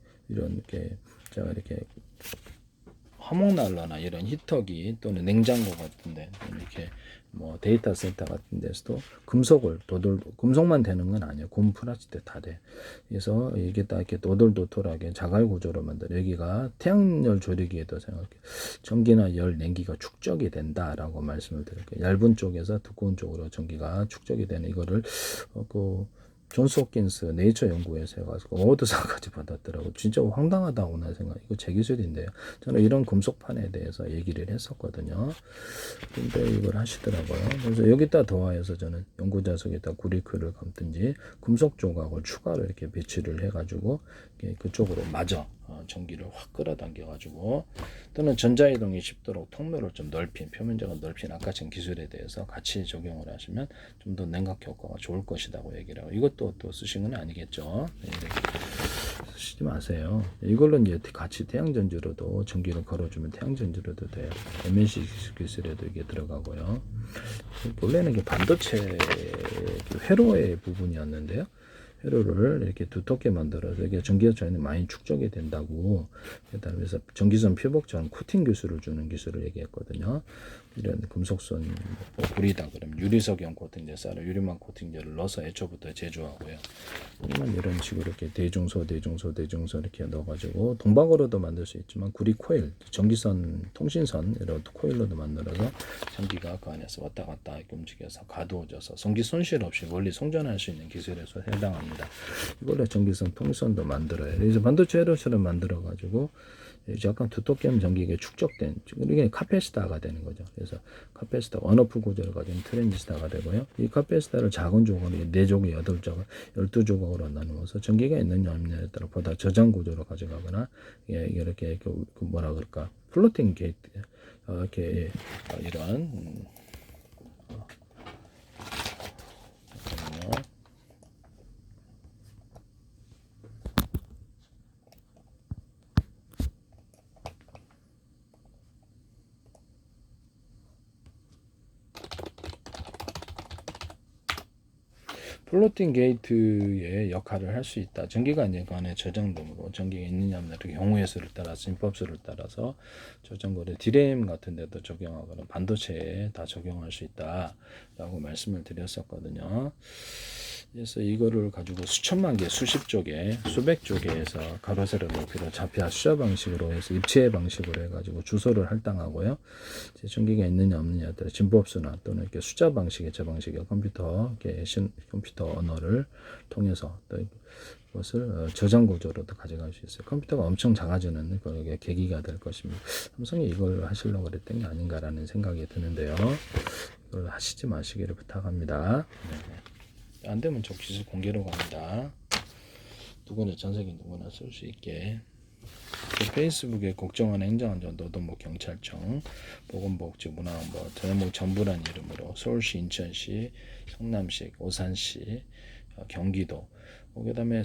제가 이렇게 화목난로나 이런 히터기 또는 냉장고 같은데 이렇게 뭐 데이터 센터 같은 데서도 금속만 되는 건 아니에요. 고무 플라스틱 다 돼. 그래서 이게 딱 이렇게 도돌도돌하게 자갈 구조로 만들어 여기가 태양열 조리기에도 생각해 전기나 열, 냉기가 축적이 된다라고 말씀을 드릴게요. 얇은 쪽에서 두꺼운 쪽으로 전기가 축적이 되는 이거를 존스 홉킨스 네이처 연구에서 해가지고 어워드상까지 받았더라고. 진짜 황당하다고 나 생각. 이거 제 기술인데요. 저는 이런 금속판에 대해서 얘기를 했었거든요. 근데 이걸 하시더라고요. 그래서 여기다 더하여서 저는 연구자석에다 구리코일을 감든지 금속 조각을 추가로 이렇게 배치를 해가지고 그쪽으로 마저 전기를 확 끌어당겨가지고 또는 전자이동이 쉽도록 통로를 좀 표면적으로 넓힌 아까처럼 기술에 대해서 같이 적용을 하시면 좀 더 냉각 효과가 좋을 것이라고 얘기를 하고 이것도 또 쓰신 건 아니겠죠. 쓰시지 마세요. 이걸로 이제 같이 태양전지로도 전기를 걸어주면 태양전지로도 돼요. MNC 기술에도 이게 들어가고요. 원래는 이게 반도체 회로의 부분이었는데요. 회로를 이렇게 두텁게 만들어서 이게 전기가 전에 많이 축적이 된다고, 그다음에서 전기선 피복처럼 코팅 기술을 주는 기술을 얘기했거든요. 이런 금속선 뭐 구리다 그러면 유리석용 코팅제 쌀을 유리막 코팅제를 넣어서 애초부터 제조하고요. 아니면 이런 식으로 이렇게 대중소 이렇게 넣어가지고 동박으로도 만들 수 있지만 구리 코일, 전기선, 통신선 이런 코일로도 만들어서 전기가 그 안에서 왔다 갔다 이렇게 움직여서 가두어져서 전기 손실 없이 원리 송전할 수 있는 기술에서 해당합니다. 이걸로 전기선, 통신선도 만들어요. 그래서 반도체 회로처럼 만들어가지고 약간 두텁게 하면 전기가 축적된, 이게 카패시터가 되는 거죠. 그래서 카패시터 언오프 구조를 가진 트랜지스터가 되고요. 이 카패시터를 작은 조각으로 4조각, 8조각, 12조각으로 나누어서 전기가 있느냐 없느냐에 따라 보다 저장 구조로 가져가거나, 이렇게 뭐라 그럴까, 플로팅 게이트, 이렇게 이런 잠깐만요. 플로팅 게이트의 역할을 할 수 있다. 전기가 이제 그 안에 저장됨으로 전기가 있느냐 없느냐 경우의 수를 따라서 인법수를 따라서 저장고를 디램 같은 데도 적용하거나 반도체에 다 적용할 수 있다라고 말씀을 드렸었거든요. 그래서 이거를 가지고 수천만 개, 수십 조개, 수백 조개에서 가로 세로 높이로 좌표 수자 방식으로 해서 입체 방식으로 해가지고 주소를 할당하고요. 전기가 있느냐 없느냐에 따라 진법수나 또는 이렇게 숫자 방식의 저 방식의 컴퓨터 언어를 통해서 또 그것을 저장 구조로도 가져갈 수 있어요. 컴퓨터가 엄청 작아지는 그게 계기가 될 것입니다. 삼성이 이걸 하시려고 그랬던 게 아닌가라는 생각이 드는데요. 이걸 하시지 마시기를 부탁합니다. 네. 안 되면 저 기술 공개로 갑니다. 누구나 전 세계 누구나 쓸 수 있게. 페이스북에 국정원 행정안전 노동부 경찰청 보건복지 문화안보 대목 전부란 이름으로 서울시, 인천시, 성남시, 오산시, 경기도, 그다음에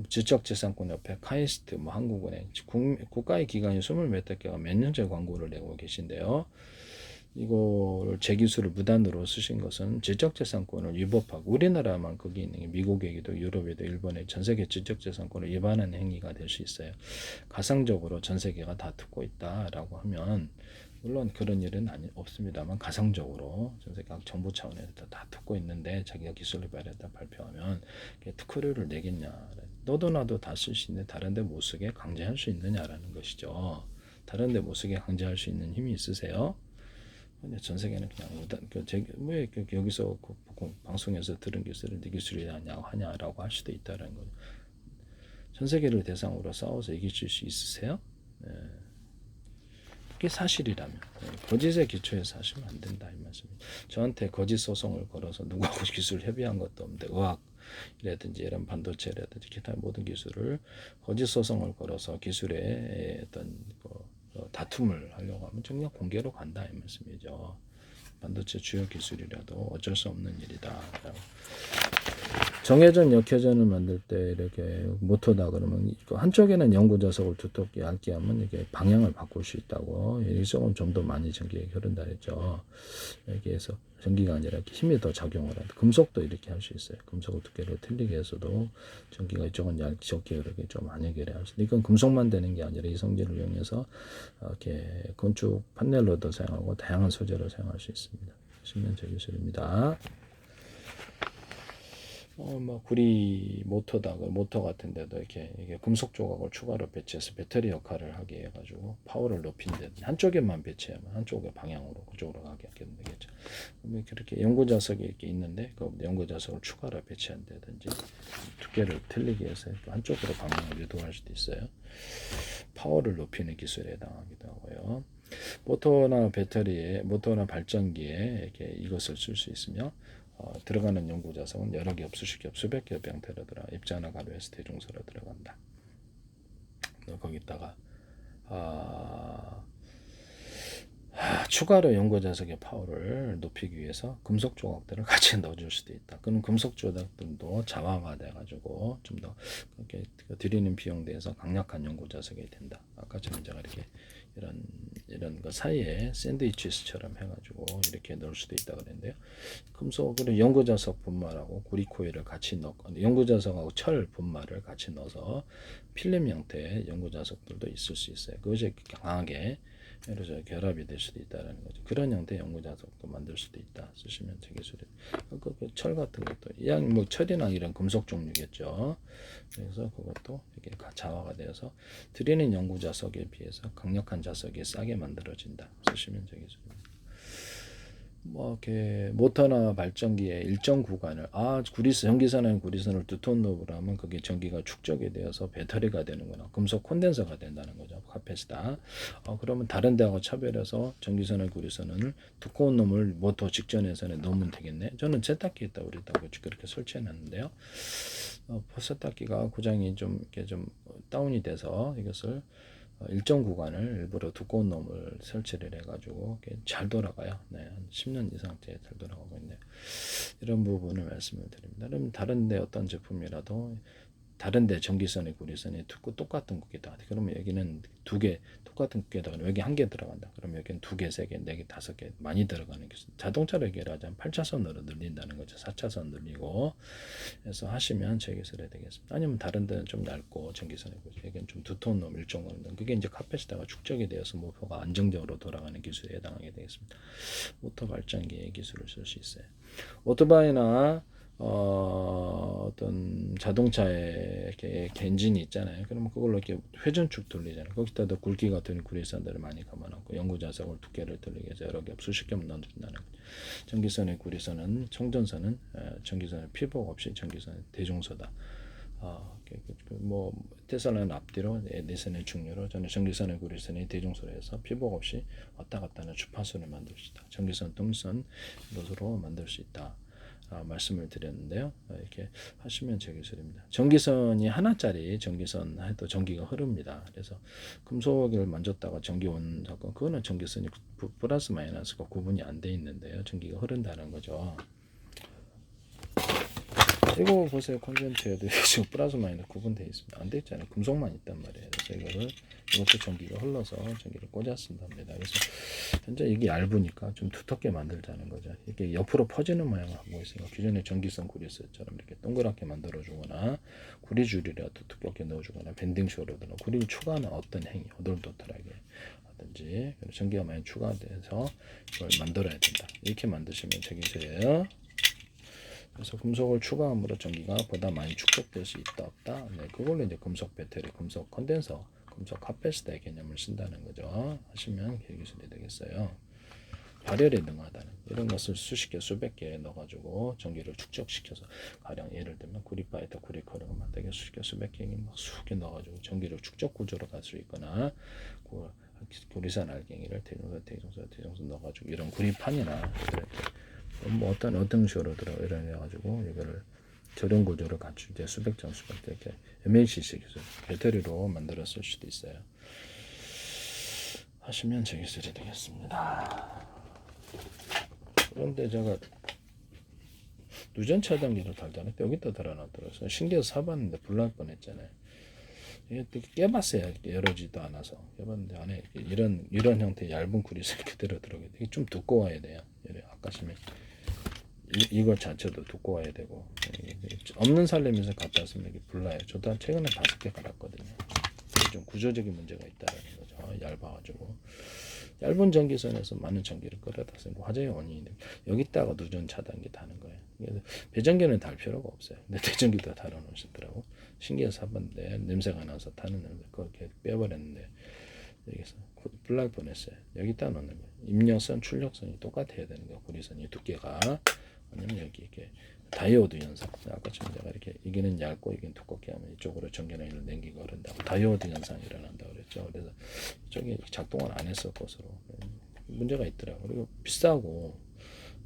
지적재산권 옆에 카이스트, 뭐 한국은행, 국가의 기관이 20몇 개가 몇 년째 광고를 내고 계신데요. 이거를 제 기술을 무단으로 쓰신 것은 지적재산권을 위법하고, 우리나라만 거기 있는 게 미국에도 유럽에도 일본에 전 세계 지적재산권을 위반하는 행위가 될 수 있어요. 가상적으로 전 세계가 다투고 있다라고 하면, 물론 그런 일은 없습니다만 가상적으로 전 세계 각 정부 차원에서 다투고 있는데 자기가 기술을 발표하면 특허료를 내겠냐, 너도 나도 다 쓸 수 있는데 다른데 못 쓰게 강제할 수 있느냐라는 것이죠. 다른데 못 쓰게 강제할 수 있는 힘이 있으세요? 근데 전 세계는 그냥 왜 여기서 방송에서 들은 기술을 네 기술이 하냐라고 할 수도 있다는 거죠. 전 세계를 대상으로 싸워서 이기실 수 있으세요? 네. 그게 사실이라면, 거짓의 기초에서 하시면 안 된다 이 말씀입니다. 저한테 거짓 소송을 걸어서 누구하고 기술 협의한 것도 없는데 의학이라든지 이런 반도체라든지 기타 모든 기술을 거짓 소송을 걸어서 기술의 어떤 다툼을 하려고 하면 정말 공개로 간다 이 말씀이죠. 반도체 주요 기술이라도 어쩔 수 없는 일이다. 정회전, 역회전을 만들 때 이렇게 모터다 그러면 한쪽에는 연구 자석을 두텁게 얇게 하면 이게 방향을 바꿀 수 있다고, 이쪽은 좀 더 많이 전기가 흐른다 했죠. 여기에서 전기가 아니라 이렇게 힘이 더 작용을 한다. 금속도 이렇게 할 수 있어요. 금속을 두께를 틀리게 해서도 전기가 이쪽은 얇게 적게 흐르게 좀 안역을 할 수 있어요. 이건 금속만 되는 게 아니라 이 성질을 이용해서 이렇게 건축 판넬로도 사용하고 다양한 소재로 사용할 수 있습니다. 신면제 기술입니다. 뭐 구리 모터다, 모터 같은 데도 이게 금속 조각을 추가로 배치해서 배터리 역할을 하게 해가지고 파워를 높인데 한쪽에만 배치하면 한쪽의 방향으로 그쪽으로 가게 하면 되겠죠. 그렇게 연구 자석이 이렇게 있는데 그 연구 자석을 추가로 배치한다든지 두께를 틀리게 해서 한쪽으로 방향을 유도할 수도 있어요. 파워를 높이는 기술에 해당하기도 하고요. 모터나 배터리에, 모터나 발전기에 이렇게 이것을 쓸 수 있으며, 들어가는 연구 자석은 여러 겹, 수십 겹, 수백 겹 형태로 들어 입자나 가루에서 대중소로 들어간다. 거기다가 추가로 연고 자석의 파워를 높이기 위해서 금속 조각들을 같이 넣어줄 수도 있다. 그럼 금속 조각들도 자화가 돼가지고 좀 더 들이는 비용 대해서 강력한 연고 자석이 된다. 아까처럼 제가 이렇게 이런 거 사이에 샌드위치스처럼 해가지고 이렇게 넣을 수도 있다 그랬는데요. 금속으로 연고 자석 분말하고 구리코일을 같이 넣고 연고 자석하고 철 분말을 같이 넣어서 필름 형태의 연고 자석들도 있을 수 있어요. 그것이 강하게 그래서 결합이 될 수도 있다는 거죠. 그런 형태의 연고 자석도 만들 수도 있다. 쓰시면 되겠어요. 철 같은 것도 이양 뭐 철이나 이런 금속 종류겠죠. 그래서 그것도 이렇게 자화가 되어서 드리는 연고 자석에 비해서 강력한 자석이 싸게 만들어진다. 쓰시면 되겠어요. 뭐 이렇게 모터나 발전기의 일정 구간을 전기선은 구리선을 두 톤 높으로 하면 그게 전기가 축적이 되어서 배터리가 되는구나. 금속 콘덴서가 된다는 거죠. 카페시다. 그러면 다른 데하고 차별해서 전기선을 구리선을 두꺼운 놈을 모터 직전에서는 넣으면 되겠네. 저는 세탁기 있다고 그랬다고 그렇게 설치해 놨는데요. 세탁기가 고장이 좀 다운이 돼서 이것을 일정 구간을 일부러 두꺼운 놈을 설치를 해가지고 잘 돌아가요. 네, 한 10년 이상째 잘 돌아가고 있네요. 이런 부분을 말씀을 드립니다. 그럼 다른데 어떤 제품이라도 다른데 전기선이 구리선이 똑같은 국기다. 그러면 여기는 두 개 똑같은 국기다. 그러면 여기 한 개 들어간다. 그러면 여기는 두 개, 세 개, 네 개, 다섯 개 많이 들어가는 게 자동차로 얘기하자면 8차선으로 늘린다는 거죠. 4차선 늘리고 해서 하시면 제기설이 되겠습니다. 아니면 다른 데는 좀 얇고 전기선이 여기는 좀 두터운 놈 일정으로 그게 이제 카페시다가 축적이 되어서 모터가 안정적으로 돌아가는 기술에 해당하게 되겠습니다. 모터 발전기의 기술을 쓸 수 있어요. 오토바이나 어떤 자동차에 이렇게 엔진이 있잖아요. 그러면 그걸로 이렇게 회전축 돌리잖아요. 거기다가 굵기 같은 구리선들을 많이 감아놓고 연고 자석을 두께를 돌리게 해서 여러 개 수십 개 넣어준다는 거죠. 전기선의 구리선은 청전선은 전기선의 피복 없이 전기선의 대종소다. 뭐 테슬라는 앞뒤로 내선의 중류로 저는 전기선의 구리선의 대종소로 해서 피복 없이 왔다 갔다 하는 주파수를 만들 수 있다. 전기선 동선 로로 만들 수 있다. 말씀을 드렸는데요. 이렇게 하시면 제 기술입니다. 전기선이 하나짜리 전기선 해도 전기가 흐릅니다. 그래서 금속을 만졌다가 전기 온 사건 그거는 전기선이 플러스 마이너스가 구분이 안 돼 있는데요. 전기가 흐른다는 거죠. 이거 보세요. 콘센트에도 지금 플러스 마이너스 구분되어 있습니다. 안 돼 있잖아요. 금속만 있단 말이에요. 그래서 이것도 전기가 흘러서 전기를 꽂았습니다. 그래서 현재 이게 얇으니까 좀 두텁게 만들자는 거죠. 이게 옆으로 퍼지는 모양을 하고 있으니까 기존의 전기선 구리선처럼 이렇게 동그랗게 만들어주거나 구리줄이라도 두껍게 넣어주거나 밴딩식으로든 구리를 추가하는 어떤 행위, 오돌도돌하게 하든지 전기가 많이 추가돼서 이걸 만들어야 된다. 이렇게 만드시면 되겠어요. 그래서 금속을 추가함으로 전기가 보다 많이 축적될 수 있다 없다. 네, 그걸로 이제 금속 배터리, 금속 컨덴서, 금속 카패시터의 개념을 쓴다는 거죠. 하시면 기술이 되겠어요. 발열에 능하다는 이런 것을 수십 개, 수백 개 넣어가지고 전기를 축적시켜서 가령 예를 들면 구리바에다 구리커를 만들게 수십 개, 수백 개 막 수십 개 넣어가지고 전기를 축적 구조로 갈 수 있거나 구리산 알갱이를 대종소 넣어가지고 이런 구리판이나 뭐 어떤 식으로 이래가지고 이거를 저렴 구조를 갖추게 수백 장 수백 개 이렇게 MLCC 기술 배터리로 만들어 쓸 수도 있어요. 하시면 제 기술이 되겠습니다. 그런데 제가 누전 차단기를 달잖아요. 여기다 달아놨더라고요. 신기해서 사봤는데 불날 뻔했잖아요. 이게 깨봤어요. 열어지도 않아서 깨봤는데 안에 이런 형태의 얇은 구리선이 그대로 들어가요. 이게 좀 두꺼워야 돼요. 아까 시면 이것 자체도 두꺼워야 되고 없는 살림에서 갖다 왔으면 이게 불나요. 저도 한 최근에 5개 갈았거든요. 좀 구조적인 문제가 있다는 거죠. 얇아가지고 얇은 전기선에서 많은 전기를 끌어다 쓰는 화재의 원인이 됩니다. 여기다가 누전 차단기 다는 거예요. 배전기는 달 필요가 없어요. 근데 배전기도 달아놓으시더라고. 신기해서 사봤는데 냄새가 나서 타는 냄새 그렇게 빼버렸는데 여기서 불날 뻔했어요. 여기다 놓는 거예요. 입력선, 출력선이 똑같아야 되는 거예요. 구리선이 두께가 아니면 여기 이렇게 다이오드 현상. 아까처럼 제가 이렇게 이게는 얇고 이게는 두껍게 하면 이쪽으로 전기를 남기고 그런다고 다이오드 현상이 일어난다고 그랬죠. 그래서 이쪽이 작동을 안 했을 것으로 문제가 있더라고요. 그리고 비싸고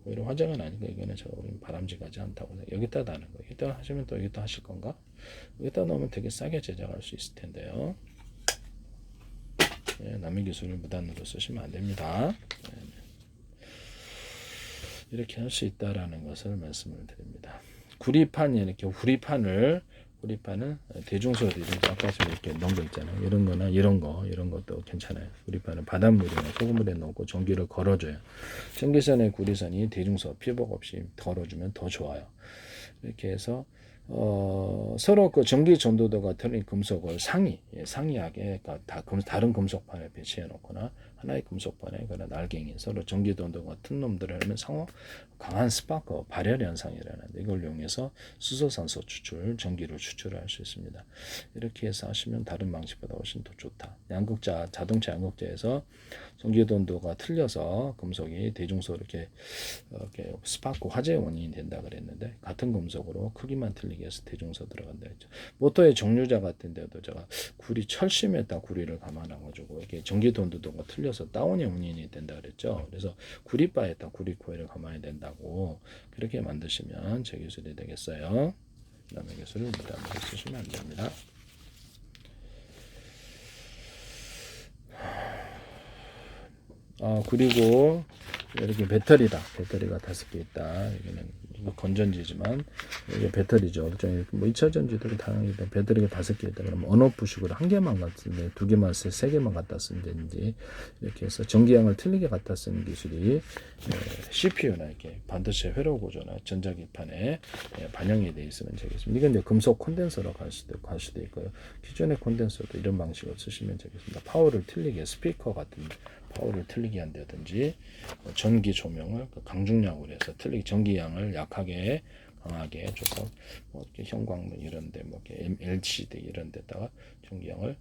오히려 화재가 나니까 이거는 제가 우리는 바람직하지 않다고 여기다 다는 거예요. 여기다 하시면 또 여기다 하실 건가? 여기다 넣으면 되게 싸게 제작할 수 있을 텐데요. 남의 기술을 무단으로 쓰시면 안 됩니다. 이렇게 할 수 있다라는 것을 말씀을 드립니다. 구리판이 이렇게 구리판을 대중소들이 아까처럼 이렇게 넣은 거 있잖아요. 이런 거나 이런 것도 괜찮아요. 구리판은 바닷물이나 소금물에 넣고 전기를 걸어줘요. 전기선의 구리선이 대중소 피복 없이 걸어주면 더 좋아요. 이렇게 해서 서로 그 전기 전도도가 틀린 금속을 상이하게 다른 금속판에 배치해 놓거나 하나의 금속판에 그런 날갱이 서로 전기 전도가 같은 놈들을 하면 상호 강한 스파크 발열 현상이라는데 이걸 이용해서 수소산소 추출, 전기를 추출할 수 있습니다. 이렇게 해서 하시면 다른 방식보다 훨씬 더 좋다. 자동차 양극재에서 전기 전도가 틀려서 금속이 대중소 이렇게 스파크 화재 원인이 된다 그랬는데 같은 금속으로 크기만 틀리게 해서 대중소 들어간다 했죠. 모터의 종류자 같은 데도 제가 철심에다 구리를 감아놔가지고 이렇게 전기 전도가 틀려서 다운의 원인이 된다 그랬죠. 그래서 구리바에다 구리 코일을 감아야 된다고 그렇게 만드시면 제 기술이 되겠어요. 남의 기술을 무단으로 쓰시면 안 됩니다. 그리고 이렇게 배터리가 5개 있다. 이거는 건전지지만 이게 배터리죠. 뭐 2차 전지도 당연히 배터리가 5개 있다. 그러면 언오프식으로 1개만 갖는데 2개만 쓰, 3개만 갖다 쓰는지 이렇게 해서 전기양을 틀리게 갖다 쓰는 기술이 CPU나 이렇게 반도체 회로 구조나 전자기판에 반영이 되어 있으면 되겠습니다. 이건 이제 금속 콘덴서로 갈 수도 있고요. 기존의 콘덴서도 이런 방식을 쓰시면 되겠습니다. 파워를 틀리게 스피커 같은 파워를 틀리게 한다든지 전기 조명을 강중량으로 해서 틀리게 전기양을 약하게 강하게 줘서 이렇게 형광등 이런데 이렇게 LCD 이런 데다가 전기양을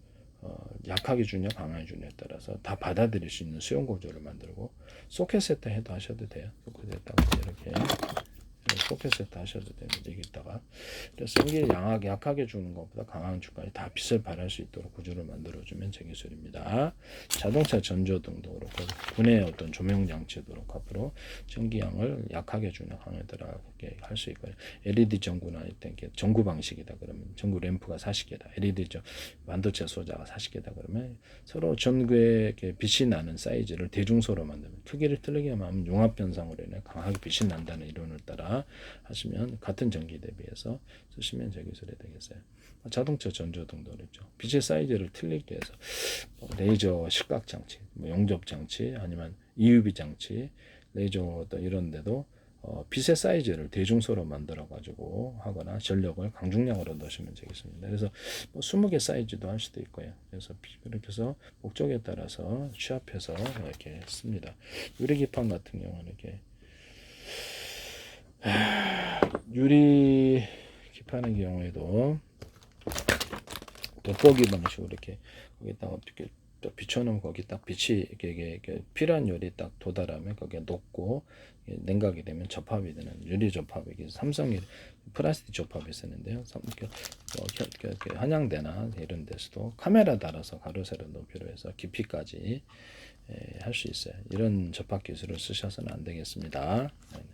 약하게 주냐 강하게 주냐에 따라서 다 받아들일 수 있는 수용 구조를 만들고 소켓에다 해도 하셔도 돼요. 소켓에다가 이렇게 소켓에다 하셔도 되는데 여기다가 전기를 약하게 주는 것보다 강한 주까지 다 빛을 발할 수 있도록 구조를 만들어주면 제 기술입니다. 자동차 전조등도 그렇고 군의 어떤 조명 장치도 그렇고 앞으로 전기양을 약하게 주는 강하게 할 수 있고요. LED 전구나 이렇게 전구 방식이다 그러면 전구 램프가 40개다. LED 반도체 소자가 40개다 그러면 서로 전구에 빛이 나는 사이즈를 대중소로 만들면 크기를 틀리게 하면 융합 현상으로 인해 강하게 빛이 난다는 이론을 따라 하시면 같은 전기 대비해서 쓰시면 제 기술이 되겠어요. 자동차 전조등도 그렇죠. 빛의 사이즈를 틀리게 해서 레이저 시각 장치, 용접 장치, 아니면 EUV 장치, 레이저 이런 데도 빛의 사이즈를 대중소로 만들어 가지고 하거나 전력을 강중량으로 넣으시면 되겠습니다. 그래서 20개 사이즈도 할 수도 있고요. 그래서 이렇게 해서 목적에 따라서 취합해서 이렇게 씁니다. 유리기판 같은 경우는 이렇게 유리 기판의 경우에도 돋보기 방식으로 이렇게 거기다가 어떻게 비춰놓으면 거기 딱 빛이 이렇게 필요한 열이 딱 도달하면 거기에 녹고 냉각이 되면 접합이 되는 유리 접합이 삼성이 플라스틱 접합이 쓰는데요. 한양대나 이런 데서도 카메라 달아서 가로 세로 높이로 해서 깊이까지 할 수 있어요. 이런 접합 기술을 쓰셔서는 안 되겠습니다. 네네.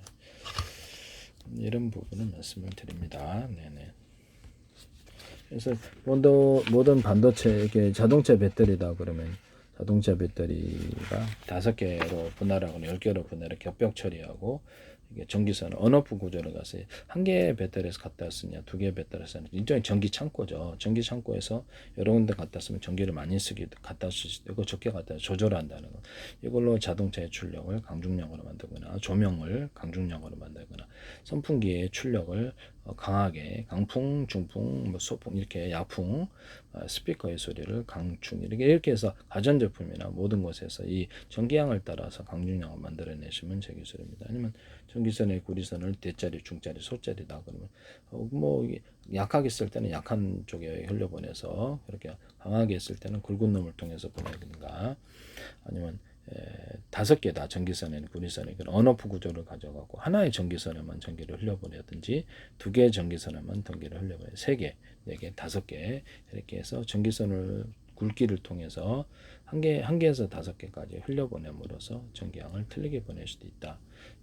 이런 부분은 말씀을 드립니다. 네네. 그래서 모든 반도체 이게 자동차 배터리다 그러면 자동차 배터리가 5개로 분할하거나 10개로 분할해 겹벽 처리하고 이게 전기선을 언오프 구조를 가서 한 개의 배터리에서 갖다 쓰냐, 2개의 배터리에서 쓰냐, 일종의 전기 창고죠. 전기 창고에서 여러 군데 갖다 쓰면 전기를 많이 갖다 쓸 수 있고 적게 갖다 조절한다는 거. 이걸로 자동차의 출력을 강중량으로 만들거나 조명을 강중량으로 만들거나 선풍기의 출력을 강하게 강풍, 중풍, 소풍 이렇게 약풍, 스피커의 소리를 강충 이렇게 해서 가전제품이나 모든 곳에서 이 전기양을 따라서 강중량을 만들어내시면 제 기술입니다. 아니면 전기선의 구리선을 대짜리, 중짜리, 소짜리다 그러면 약하게 쓸 때는 약한 쪽에 흘려보내서 그렇게 강하게 쓸 때는 굵은 놈을 통해서 보내든가 아니면 5개다 전기선에는 구리선에 언오프 구조를 가져가고 하나의 전기선에만 전기를 흘려보내든지 2개의 전기선에만 전기를 흘려보내 3개, 4개, 5개 이렇게 해서 전기선을 굵기를 통해서 한 개에서 5개까지 흘려보냄으로써 전기양을 틀리게 보낼 수도 있다.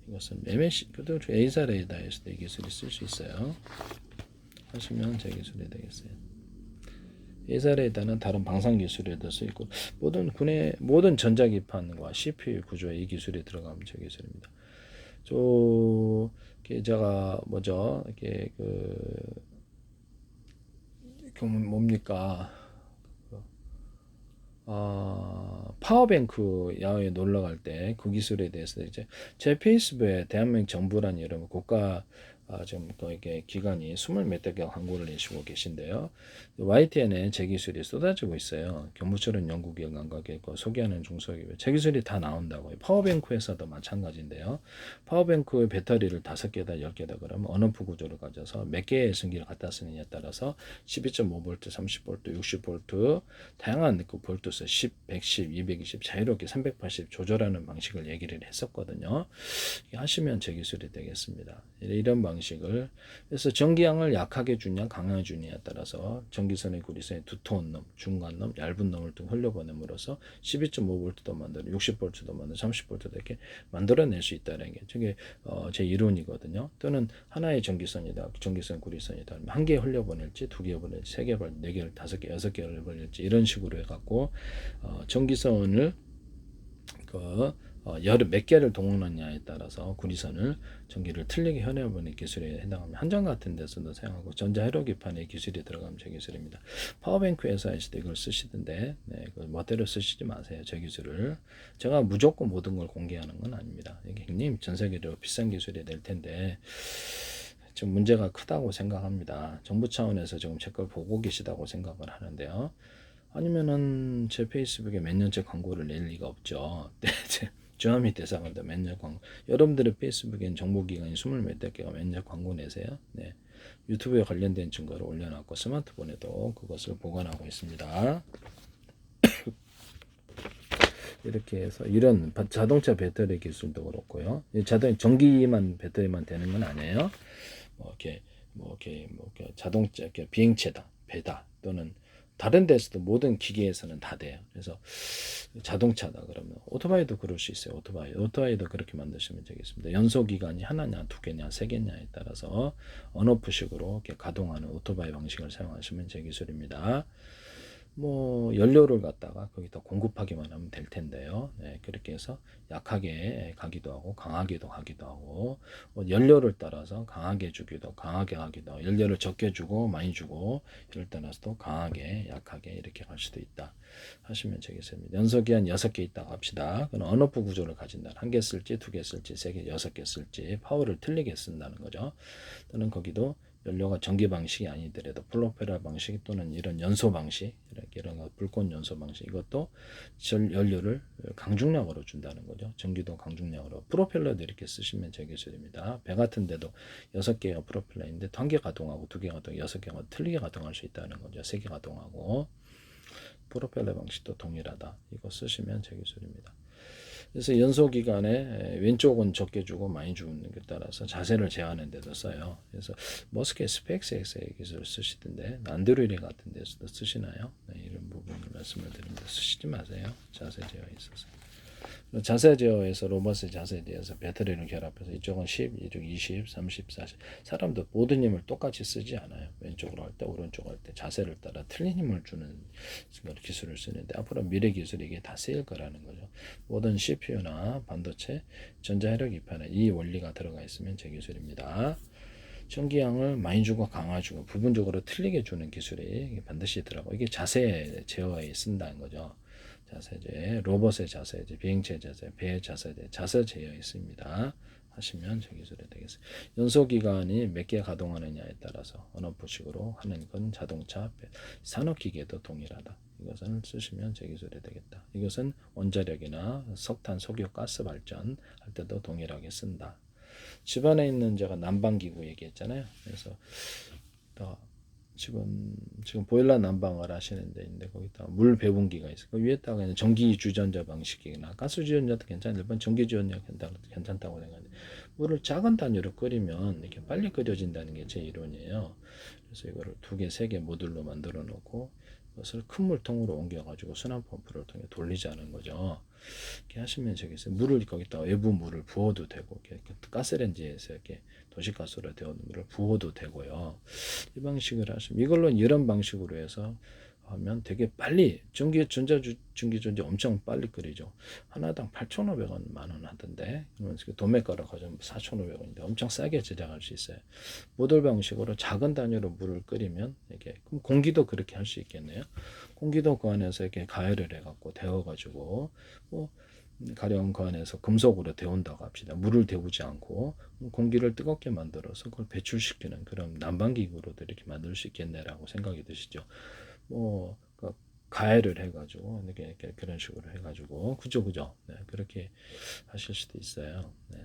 이것은 MSC도 A사 레이더에서도 이 기술이 쓸 수 있어요. 하시면 제 기술이 되겠어요. 예산에다는 다른 방산 기술에도 쓰이고 모든 전자기판과 CPU 구조에 이 기술이 들어가면 저 기술입니다. 제가 뭐죠? 이게 뭡니까? 파워뱅크 야외에 놀러 갈 때 그 기술에 대해서 이제 제 페이스북에 대한민국 정부란 여러분 국가 지금 이게 기관이 20몇 개 광고를 내시고 계신데요. YTN에 제 기술이 쏟아지고 있어요. 경부처럼 연구기관 감각있고 소개하는 중소기업 제 기술이 다 나온다고요. 파워뱅크 회사도 마찬가지인데요. 파워뱅크의 배터리를 5개다 10개다 그러면 언어프 구조를 가져서 몇 개의 전기를 갖다 쓰느냐에 따라서 12.5V, 30V, 60V 다양한 그 볼트수 10, 110, 220 자유롭게 380 조절하는 방식을 얘기를 했었거든요. 하시면 제 기술이 되겠습니다. 이런 방식을 그래서 전기양을 약하게 주냐 강하게 주냐에 따라서 전기선의 구리선에 두터운 놈, 중간 놈, 얇은 놈을 등 흘려보냄으로써 12.5V도 만들어 60V도 만들어 30V도 이렇게 만들어낼 수 있다는 게 저게 제 이론이거든요. 또는 하나의 전기선이다, 전기선 구리선이다. 한 개 흘려보낼지, 2개 보낼지, 3개 보낼지, 4개, 5개, 6개 흘려보낼지 이런 식으로 해갖고 전기선을 몇 개를 동원하냐에 따라서 구리선을 전기를 틀리게 현해보는 기술에 해당합니다. 한전 같은 데서도 사용하고 전자회로기판의 기술이 들어가면 제 기술입니다. 파워뱅크 회사에서도 이걸 쓰시던데 그 멋대로 쓰시지 마세요. 제 기술을 제가 무조건 모든 걸 공개하는 건 아닙니다. 이게 형님 전 세계적으로 비싼 기술이 될 텐데 좀 문제가 크다고 생각합니다. 정부 차원에서 지금 제 걸 보고 계시다고 생각을 하는데요. 아니면은 제 페이스북에 몇 년째 광고를 낼 리가 없죠. 주아미 대상한다 몇 년 광고. 여러분들의 페이스북엔 정보기관이 20몇 개가 몇 년 광고 내세요. 네. 유튜브에 관련된 증거를 올려놨고 스마트폰에도 그것을 보관하고 있습니다. 이렇게 해서 이런 자동차 배터리 기술도 그렇고요. 전기만 배터리만 되는 건 아니에요. 자동차 비행체다, 배다 또는 다른 데서도 모든 기계에서는 다 돼요. 그래서 자동차다 그러면 오토바이도 그럴 수 있어요. 오토바이도 그렇게 만드시면 되겠습니다. 연소 기관이 하나냐, 2개냐, 3개냐에 따라서 언오프식으로 이렇게 가동하는 오토바이 방식을 사용하시면 제 기술입니다. 연료를 갖다가 거기다 공급하기만 하면 될 텐데요. 네, 그렇게 해서 약하게 가기도 하고 강하게도 가기도 하고 연료를 따라서 강하게 주기도 강하게 가기도 하고 연료를 적게 주고 많이 주고 이를 따라서도 강하게 약하게 이렇게 갈 수도 있다 하시면 되겠습니다. 연소기한 6개 있다고 합시다. 그럼 언오프 구조를 가진다. 1개 쓸지 2개 쓸지 3개 6개 쓸지 파워를 틀리게 쓴다는 거죠. 또는 거기도 연료가 전기 방식이 아니더라도 플로페러 방식 또는 이런 연소 방식 이런 불꽃 연소 방식 이것도 연료를 강중량으로 준다는 거죠. 전기도 강중량으로 프로펠러도 이렇게 쓰시면 제 기술입니다. 배 같은 데도 6개가 프로펠러인데 1개 가동하고 2개 가동 6개가 틀리게 가동할 수 있다는 거죠. 3개 가동하고 프로펠러 방식도 동일하다. 이거 쓰시면 제 기술입니다. 그래서 연소기간에 왼쪽은 적게 주고 많이 주는 게 따라서 자세를 제어하는 데도 써요. 그래서 머스켓 스펙스의 기술을 쓰시던데 안드로이드 같은 데서도 쓰시나요? 네, 이런 부분을 말씀을 드립니다. 쓰시지 마세요. 자세 제어에 있어서. 자세 제어에서 로봇의 자세 제어에서 배터리를 결합해서 이쪽은 10, 이쪽 20, 30, 40 사람도 모든 힘을 똑같이 쓰지 않아요. 왼쪽으로 할 때 오른쪽으로 할 때 자세를 따라 틀린 힘을 주는 기술을 쓰는데 앞으로 미래 기술이 이게 다 쓰일 거라는 거죠. 모든 CPU나 반도체, 전자회로기판에 이 원리가 들어가 있으면 제 기술입니다. 전기양을 많이 주고 강화 주고 부분적으로 틀리게 주는 기술이 반드시 들어가고 이게 자세 제어에 쓴다는 거죠. 자세제, 로봇의 자세제, 비행체 자세, 배의 자세제, 자세 제어에 있습니다. 하시면 제 기술이 되겠습니다. 연소기관이 몇 개 가동하느냐에 따라서 언어포식으로 하는 건 자동차, 산업기계도 동일하다. 이것을 쓰시면 제 기술이 되겠다. 이것은 원자력이나 석탄, 석유, 가스 발전 할 때도 동일하게 쓴다. 집안에 있는 제가 난방기구 얘기했잖아요. 그래서 지금 보일러 난방을 하시는 데인데 거기다 물 배분기가 있어요. 그 위에다가 그냥 전기 주전자 방식이나 가스 주전자도 괜찮은데 일반 전기 주전자 괜찮다고 생각하는데 물을 작은 단위로 끓이면 이렇게 빨리 끓여진다는 게 제 이론이에요. 그래서 이거를 2개, 3개 모듈로 만들어 놓고 그것을 큰 물통으로 옮겨 가지고 순환 펌프를 통해 돌리자는 거죠. 이렇게 하시면 되겠어요. 물을 거기다 외부 물을 부어도 되고 이렇게 가스레인지에서 이렇게 도시가스로 데우는 물을 부어도 되고요. 이 방식을 하시면 이걸로 이런 방식으로 해서 하면 되게 빨리 전기전지 엄청 빨리 끓이죠. 하나당 8,500원 만 원 하던데 도매가로 가져오면 4,500원인데 엄청 싸게 제작할 수 있어요. 모듈 방식으로 작은 단위로 물을 끓이면 이게 그럼 공기도 그렇게 할 수 있겠네요. 공기도 그 안에서 이렇게 가열을 해갖고 데워가지고 뭐 가령 그 안에서 금속으로 데운다고 합시다. 물을 데우지 않고 공기를 뜨겁게 만들어서 그걸 배출시키는 그런 난방기구로도 이렇게 만들 수 있겠네라고 생각이 드시죠. 뭐 가열을 해가지고 이렇게 그런 식으로 해가지고 그죠. 네, 그렇게 하실 수도 있어요. 네.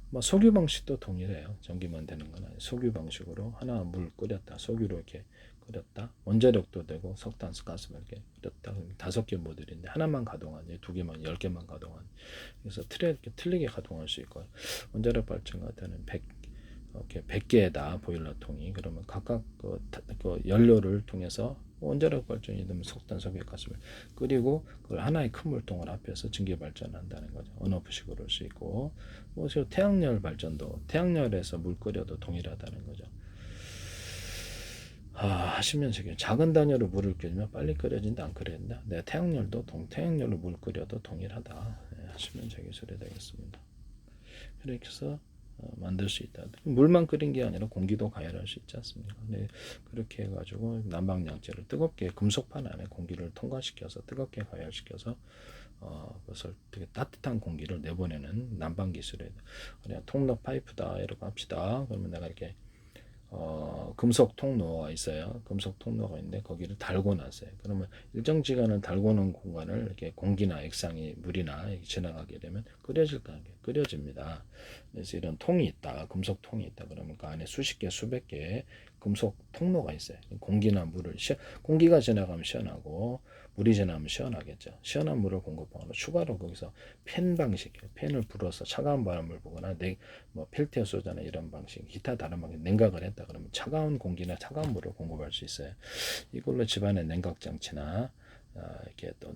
뭐 석유 방식도 동일해요. 전기만 되는 건 아니에요. 석유 방식으로 하나 물 끓였다. 석유로 이렇게 끓였다. 원자력도 되고 석탄가스 이렇게 끓였다. 5개 모듈인데 하나만 가동하니 2개만 10개만 가동하니 그래서 이렇게 틀리게 가동할 수 있고 원자력 발전 같은 경우는 100개다 보일러통이 그러면 각각 그 연료를 통해서 원자력 발전이 되면 석탄, 석유가스를 끓이고 그걸 하나의 큰 물통을 앞에서 전기 발전한다는 거죠. 언오프식으로 할 수 있고 뭐 태양열 발전도 태양열에서 물 끓여도 동일하다는 거죠. 하시면 되게 작은 단위로 물을 끓이면 빨리 끓여진다 안 끓여진다. 네, 태양열로 물 끓여도 동일하다. 네, 하시면 되게 소리 되겠습니다. 이렇게 해서 만들 수 있다. 물만 끓인 게 아니라 공기도 가열할 수 있지 않습니까? 네, 그렇게 해가지고 난방양재를 뜨겁게 금속판 안에 공기를 통과시켜서 뜨겁게 가열시켜서 그것을 되게 따뜻한 공기를 내보내는 난방 기술에 그냥 통로 파이프다 이러고 합시다. 그러면 내가 이렇게 금속 통로가 있어요. 금속 통로가 있는데 거기를 달고 놨어요. 그러면 일정 시간을 달고 놓은 공간을 이렇게 공기나 액상이 물이나 지나가게 되면 끓여집니다. 그래서 이런 통이 있다. 금속 통이 있다. 그러면 그 안에 수십 개, 수백 개의 금속 통로가 있어요. 공기나 물을 공기가 지나가면 시원하고 물이 지나면 시원하겠죠. 시원한 물을 공급하고 추가로 거기서 팬 방식, 팬을 불어서 차가운 바람을 보거나 뭐 펠티어 소자나 이런 방식, 기타 다른 방식 냉각을 했다 그러면 차가운 공기나 차가운 물을 공급할 수 있어요. 이걸로 집안의 냉각 장치나 이렇게 또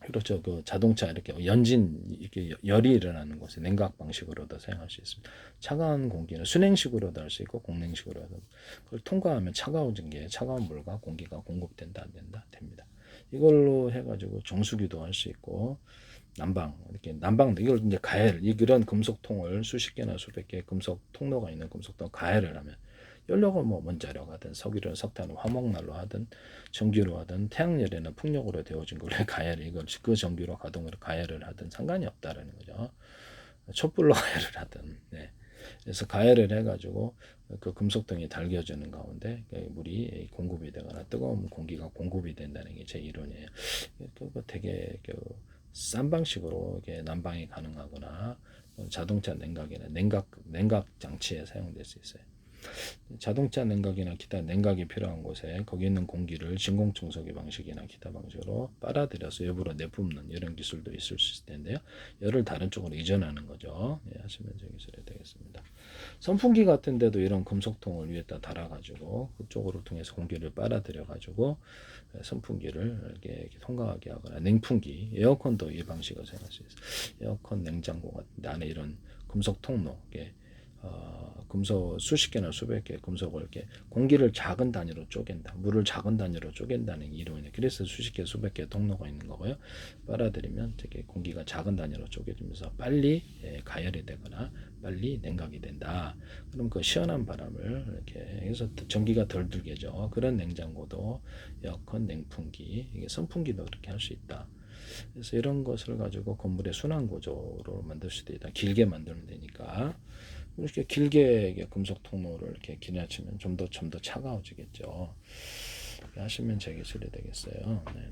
그렇죠. 그 자동차 이렇게 연진 이렇게 열이 일어나는 곳에 냉각 방식으로도 사용할 수 있습니다. 차가운 공기는 순행식으로도 할 수 있고 공냉식으로도 그걸 통과하면 차가운 물과 공기가 공급된다 안 된다 됩니다. 이걸로 해가지고 정수기도 할 수 있고 난방 이걸 이제 이런 금속통을 수십 개나 수백 개의 금속 통로가 있는 금속통 가열을 하면 연료가 뭐 원자력 하든 석유를 석탄을 화목난로 하든 전기로 하든 태양열이나 풍력으로 되어진 걸 이걸 그 전기로 가동을 가열을 하든 상관이 없다라는 거죠. 촛불로 가열을 하든. 네. 그래서 가열을 해가지고 그 금속등이 달겨지는 가운데 물이 공급이 되거나 뜨거운 공기가 공급이 된다는 게 제 이론이에요. 그거 되게 싼 방식으로 난방이 가능하거나 자동차 냉각이나 냉각 장치에 사용될 수 있어요. 자동차 냉각이나 기타 냉각이 필요한 곳에 거기 있는 공기를 진공청소기 방식이나 기타 방식으로 빨아들여서 외부로 내뿜는 이런 기술도 있을 수 있을 텐데요. 열을 다른 쪽으로 이전하는 거죠. 예, 하시면 기술이 되겠습니다. 선풍기 같은 데도 이런 금속통을 위에다 달아가지고 그쪽으로 통해서 공기를 빨아들여가지고 선풍기를 이렇게 통과하게 하거나 냉풍기, 에어컨도 이 방식을 사용할 수 있어요. 에어컨 냉장고 같은 데 안에 이런 금속 통로, 금속 수십 개나 수백 개의 금속을 이렇게 공기를 작은 단위로 쪼갠다. 물을 작은 단위로 쪼갠다는 이론이에요. 그래서 수십 개, 수백 개의 통로가 있는 거고요. 빨아들이면 되게 공기가 작은 단위로 쪼개지면서 빨리 가열이 되거나 빨리 냉각이 된다. 그럼 그 시원한 바람을 이렇게 해서 전기가 덜 들게죠. 그런 냉장고도 에어컨, 냉풍기, 이게 선풍기도 그렇게 할 수 있다. 그래서 이런 것을 가지고 건물의 순환 구조로 만들 수도 있다. 길게 만들면 되니까. 이렇게 길게 금속 통로를 이렇게 기내치면 좀 더 차가워지겠죠. 하시면 제 기술이 되겠어요. 네.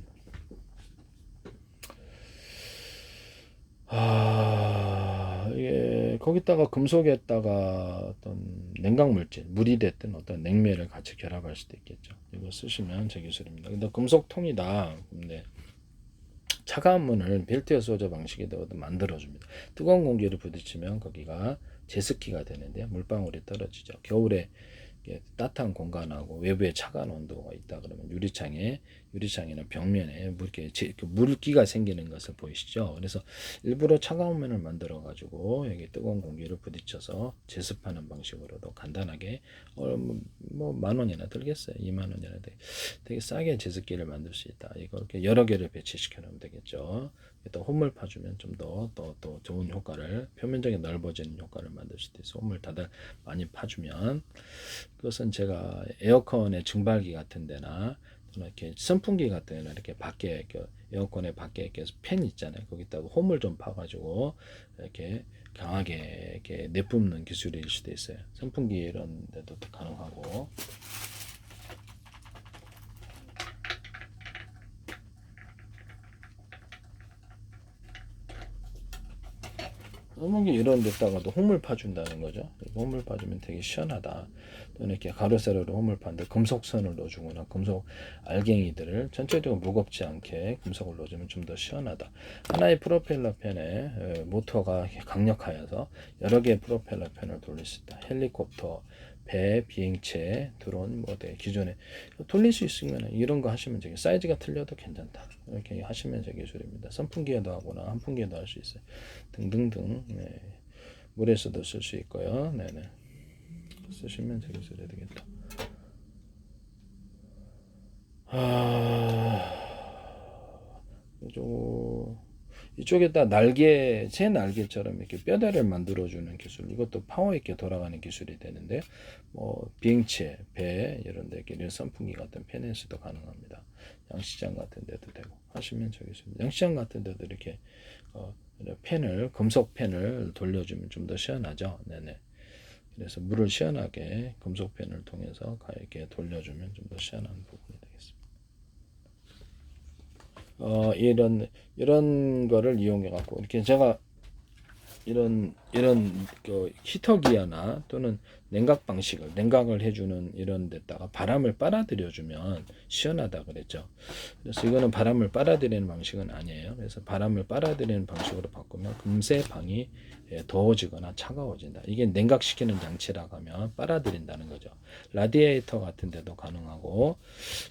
이게 거기다가 금속에다가 어떤 냉각 물질, 물이 됐든 어떤 냉매를 같이 결합할 수도 있겠죠. 이거 쓰시면 제 기술입니다. 근데 금속통이다. 근데 차가운 문을 벨트에 소저 방식으로 만들어줍니다. 뜨거운 공기를 부딪히면 거기가 제습기가 되는데 물방울이 떨어지죠. 겨울에 이게 따뜻한 공간하고 외부에 차가운 온도가 있다 그러면 유리창이나 벽면에 물기가 생기는 것을 보이시죠? 그래서 일부러 차가운 면을 만들어 가지고 여기 뜨거운 공기를 부딪혀서 제습하는 방식으로도 간단하게 뭐 10,000원이나 들겠어요. 20,000원이나 되게 싸게 제습기를 만들 수 있다. 이거 이렇게 여러 개를 배치시켜 놓으면 되겠죠. 또 홈을 파주면 좀 더 또 좋은 효과를, 표면적이 넓어지는 효과를 만들 수도 있어. 홈을 다들 많이 파주면, 그것은 제가 에어컨의 증발기 같은 데나 또는 이렇게 선풍기 같은 데나 이렇게 밖에 에어컨의 밖에 이렇게 팬 있잖아요. 거기다가 홈을 좀 파가지고 이렇게 강하게 이렇게 내뿜는 기술일 수도 있어요. 선풍기 이런 데도 가능하고. 선풍기 이런 데다가도 홈을 파준다는 거죠. 홈을 파주면 되게 시원하다. 또는 이렇게 가로세로로 홈을 파는데 금속선을 넣어주거나 금속 알갱이들을 전체적으로 무겁지 않게 금속을 넣어주면 좀 더 시원하다. 하나의 프로펠러 팬에 모터가 강력하여서 여러 개의 프로펠러 팬을 돌릴 수 있다. 헬리콥터, 배, 비행체, 드론, 기존에 돌릴 수 있으면 이런 거 하시면 되게 사이즈가 틀려도 괜찮다. 이렇게 하시면 제 기술입니다. 선풍기에도 하거나 한풍기에도 할 수 있어요. 등등등. 네. 물에서도 쓸 수 있고요. 네네. 쓰시면 제 기술이 되겠다. 이쪽에다 새 날개처럼 이렇게 뼈대를 만들어주는 기술, 이것도 파워 있게 돌아가는 기술이 되는데, 뭐 비행체, 배 이런 데 이런 선풍기 같은 팬에서도 가능합니다. 양시장 같은 데도 되고 하시면 저기 있습니다. 양시장 같은 데도 이렇게 금속 팬을 돌려주면 좀 더 시원하죠. 네네. 그래서 물을 시원하게 금속 팬을 통해서 이렇게 돌려주면 좀 더 시원한 부분이 되겠습니다. 이런 거를 이용해 갖고 이렇게 제가 이런 그 히터 기어나 또는 냉각을 해주는 이런 데다가 바람을 빨아들여 주면 시원하다 그랬죠. 그래서 이거는 바람을 빨아들이는 방식은 아니에요. 그래서 바람을 빨아들이는 방식으로 바꾸면 금세 방이 더워지거나 차가워진다. 이게 냉각시키는 장치라고 하면 빨아들인다는 거죠. 라디에이터 같은 데도 가능하고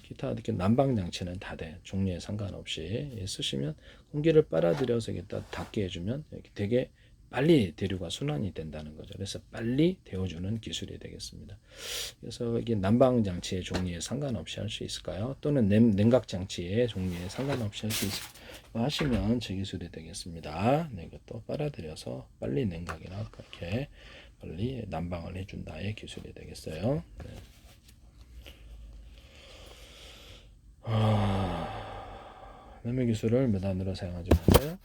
기타 이렇게 난방 장치는 다 돼. 종류에 상관없이 쓰시면 공기를 빨아들여서 이렇게 닿게 해주면 되게 빨리 대류가 순환이 된다는 거죠. 그래서 빨리 데워주는 기술이 되겠습니다. 그래서 이게 난방 장치의 종류에 상관없이 할 수 있을까요? 또는 냉각 장치의 종류에 상관없이 할 수 있을까요? 하시면 제 기술이 되겠습니다. 네, 이것도 빨아들여서 빨리 냉각이나 그렇게 빨리 난방을 해준다의 기술이 되겠어요. 네. 매매 기술을 몇 단으로 사용하지 마세요.